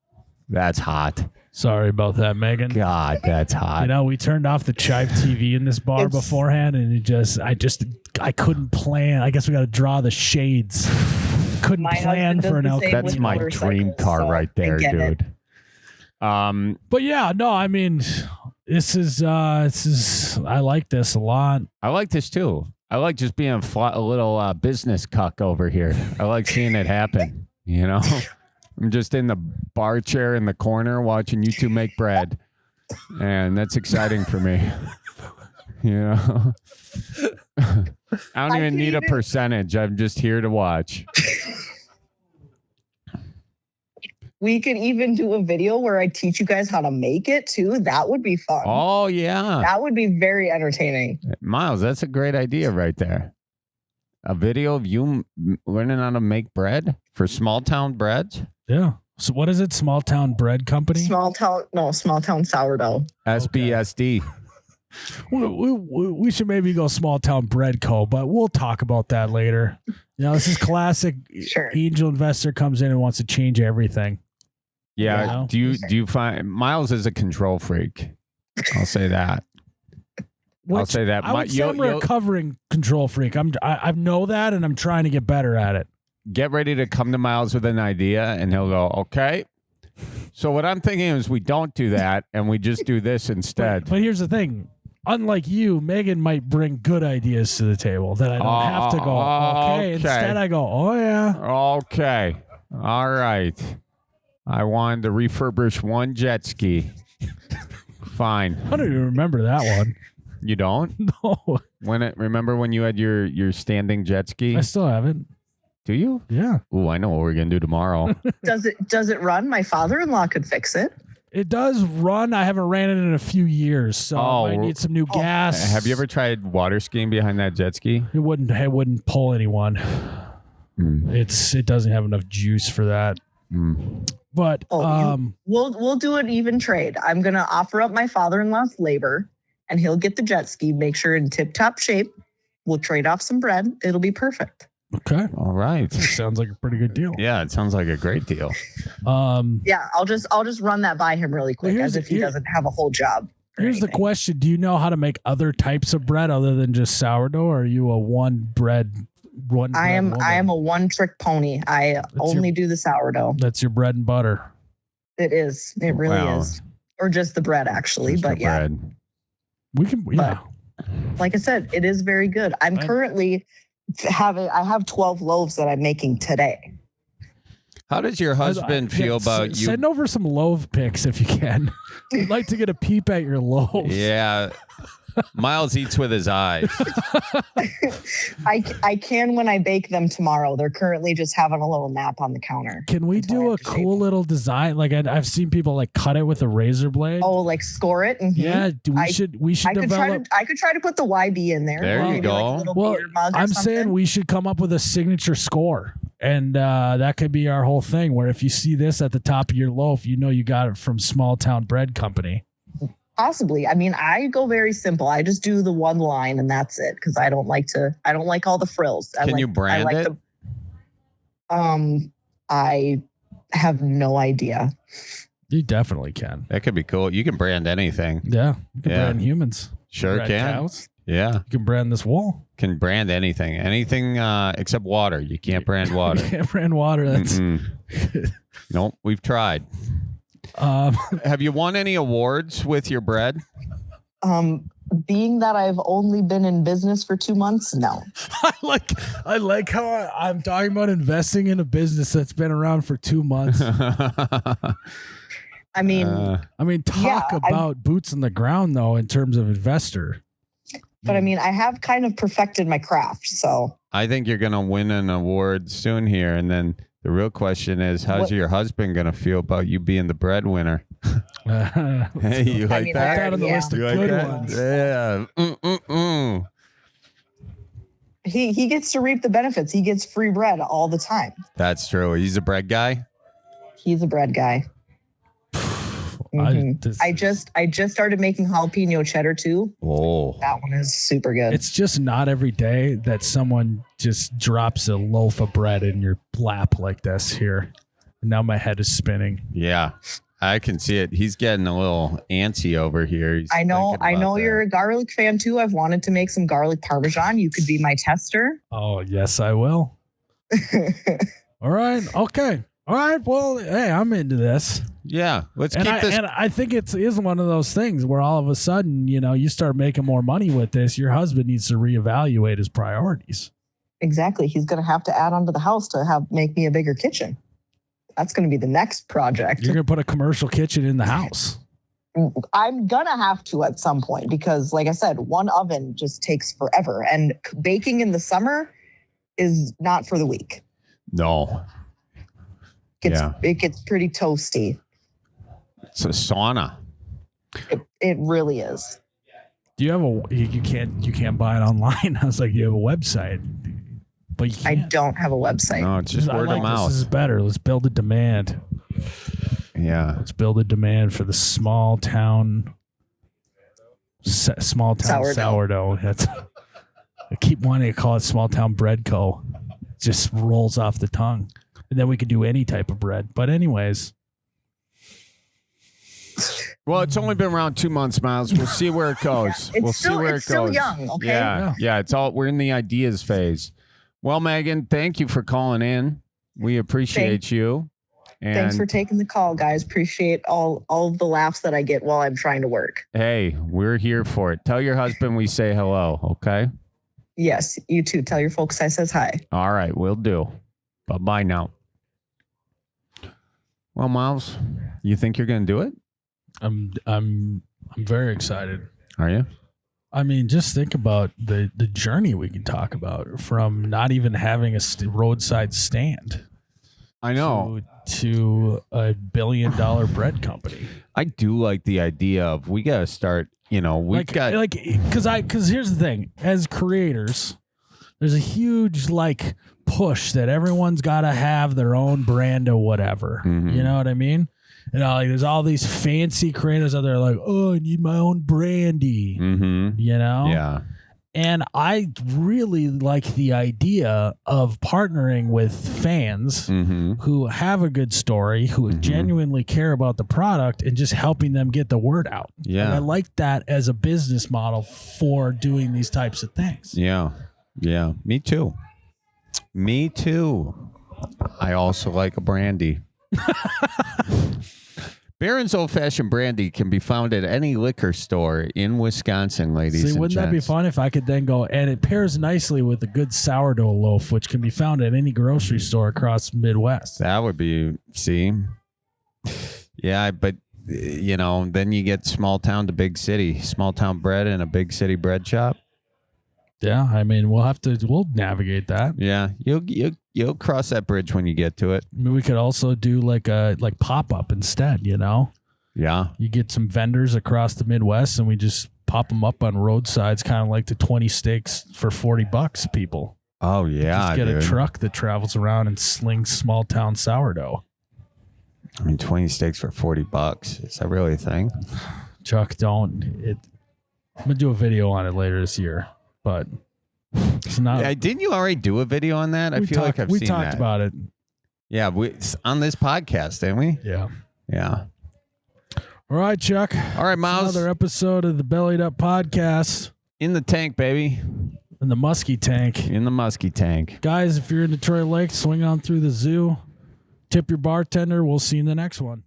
That's hot. Sorry about that, Megan. God, that's hot. You know, we turned off the Chive TV in this bar It's- beforehand, and I couldn't plan. I guess we got to draw the shades. Couldn't My plan husband for an does the El same Camino. That's with my motorcycles, dream car so right I there, get it. dude. But yeah, no, I mean, this is I like this a lot. I like this too. I like just being a little business cuck over here. I like seeing it happen. You know, I'm just in the bar chair in the corner watching you two make bread. And that's exciting for me. You know, I don't even need a percentage. I'm just here to watch. We could even do a video where I teach you guys how to make it too. That would be fun. Oh, yeah. That would be very entertaining. Miles, that's a great idea right there. A video of you learning how to make bread for small town breads? Yeah. So what is it? Small Town Bread Company? Small town sourdough. SBSD. We should maybe go Small Town Bread Co., but we'll talk about that later. You know, this is classic. Sure. Angel investor comes in and wants to change everything. Yeah. You know? Do you find Miles is a control freak? I'll say that. I'll say that. I would say I'm a recovering control freak. I know that, and I'm trying to get better at it. Get ready to come to Miles with an idea, and he'll go, okay. So what I'm thinking is we don't do that, and we just do this instead. But here's the thing. Unlike you, Megan might bring good ideas to the table that I don't have to go, okay. Instead, I go, oh, yeah. Okay. All right. I wanted to refurbish one jet ski. Fine. I don't even remember that one. You don't? No. Remember when you had your standing jet ski? I still have it. Do you? Yeah. Ooh, I know what we're gonna do tomorrow. Does it run? My father-in-law could fix it. It does run. I haven't ran it in a few years, so I might need some new gas. Have you ever tried water skiing behind that jet ski? It wouldn't pull anyone. It doesn't have enough juice for that. But we'll do an even trade. I'm gonna offer up my father-in-law's labor, and he'll get the jet ski, make sure in tip-top shape. We'll trade off some bread. It'll be perfect. Okay. All right. Sounds like a pretty good deal. Yeah, it sounds like a great deal. Yeah, I'll just run that by him really quick, as if he doesn't have a whole job. Here's the question: do you know how to make other types of bread other than just sourdough, or are you a one bread? I am a one-trick pony. I only do the sourdough. That's your bread and butter. It is. It really is. Or just the bread, actually. Just but yeah, bread. We can. Yeah. Like I said, it is very good. I'm currently I have 12 loaves that I'm making today. How does your husband feel about you? Send over some loaf pics if you can. I'd like to get a peep at your loaves. Yeah. Miles eats with his eyes. I can when I bake them tomorrow. They're currently just having a little nap on the counter. Can we do a cool little design? Like I've seen people like cut it with a razor blade. Oh, like score it. Mm-hmm. Yeah, we should develop. I could try to put the YB in there. There you go. Like I'm saying we should come up with a signature score, and that could be our whole thing. Where if you see this at the top of your loaf, you know you got it from Small Town Bread Company. Possibly. I mean, I go very simple. I just do the one line and that's it, because I don't like all the frills. Can you brand it? I have no idea. You definitely can. That could be cool. You can brand anything. Yeah. You can brand humans. Sure can. Cows. Yeah. You can brand this wall. Can brand anything. Anything except water. You can't brand water. You can't brand water. That's Nope. We've tried. Have you won any awards with your bread? Being that I've only been in business for 2 months, no. I like how I'm talking about investing in a business that's been around for 2 months. I mean, talk about boots on the ground though, in terms of investor. But I mean, I have kind of perfected my craft, so I think you're gonna win an award soon here, and then the real question is, how's your husband going to feel about you being the breadwinner? Hey, you like that? That on the list of good ones. Yeah. He gets to reap the benefits. He gets free bread all the time. That's true. He's a bread guy? He's a bread guy. I just started making jalapeno cheddar too. Oh, that one is super good. It's just not every day that someone just drops a loaf of bread in your lap like this here. Now my head is spinning. Yeah, I can see it. He's getting a little antsy over here. I know you're a garlic fan too. I've wanted to make some garlic parmesan. You could be my tester. Oh, yes, I will. All right. Okay. All right. Well, hey, I'm into this. Yeah. Let's keep this. And I think it is one of those things where all of a sudden, you start making more money with this. Your husband needs to reevaluate his priorities. Exactly. He's going to have to add on to the house to make me a bigger kitchen. That's going to be the next project. You're going to put a commercial kitchen in the house. I'm gonna have to at some point because, like I said, one oven just takes forever, and baking in the summer is not for the weak. No. It gets pretty toasty. It's a sauna. It really is. Do you have you can't buy it online? I was like, you have a website, but you can't. I don't have a website. No, it's just word of mouth. This is better. Let's build a demand. Yeah. Let's build a demand for the small town sourdough. That's I keep wanting to call it small town bread co. It just rolls off the tongue. And then we could do any type of bread. But anyways. Well, it's only been around 2 months, Miles. We'll see where it goes. It's still young, okay? Yeah. We're in the ideas phase. Well, Megan, thank you for calling in. We appreciate you. And thanks for taking the call, guys. Appreciate all of the laughs that I get while I'm trying to work. Hey, we're here for it. Tell your husband we say hello, okay? Yes, you too. Tell your folks I says hi. All right, we'll do. Bye-bye now. Well, Miles, you think you're going to do it? I'm very excited. Are you? I mean, just think about the journey we can talk about from not even having a roadside stand. I know. To $1 billion bread company. I do like the idea of we got to start, because here's the thing, as creators, there's a huge push that everyone's got to have their own brand or whatever. Mm-hmm. You know what I mean? And there's all these fancy creators out there like, oh, I need my own brandy. Mm-hmm. You know? Yeah. And I really like the idea of partnering with fans who have a good story, who genuinely care about the product, and just helping them get the word out. Yeah. And I like that as a business model for doing these types of things. Yeah. Yeah. Me too. I also like a brandy. Berens Old Fashioned Brandy can be found at any liquor store in Wisconsin, ladies and gents. Wouldn't that be fun if I could then go, and it pairs nicely with a good sourdough loaf, which can be found at any grocery store across the Midwest. That would be, yeah, but, then you get small town to big city, small town bread in a big city bread shop. Yeah, I mean, we'll navigate that. Yeah, you'll cross that bridge when you get to it. I mean, we could also do like pop up instead. Yeah, you get some vendors across the Midwest, and we just pop them up on roadsides, kind of like the 20 steaks for $40. People. Oh yeah, just get a truck that travels around and slings small town sourdough. I mean, 20 steaks for $40. Is that really a thing? Chuck, I'm gonna do a video on it later this year. But it's not. Yeah, didn't you already do a video on that? I feel like we talked about it. Yeah, on this podcast, didn't we? Yeah. Yeah. All right, Chuck. All right, Miles. Another episode of the Bellied Up podcast. In the tank, baby. In the musky tank. In the musky tank. Guys, if you're in Detroit Lake, swing on through the zoo. Tip your bartender. We'll see you in the next one.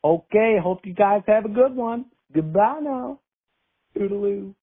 Okay, hope you guys have a good one. Goodbye now. Toodaloo.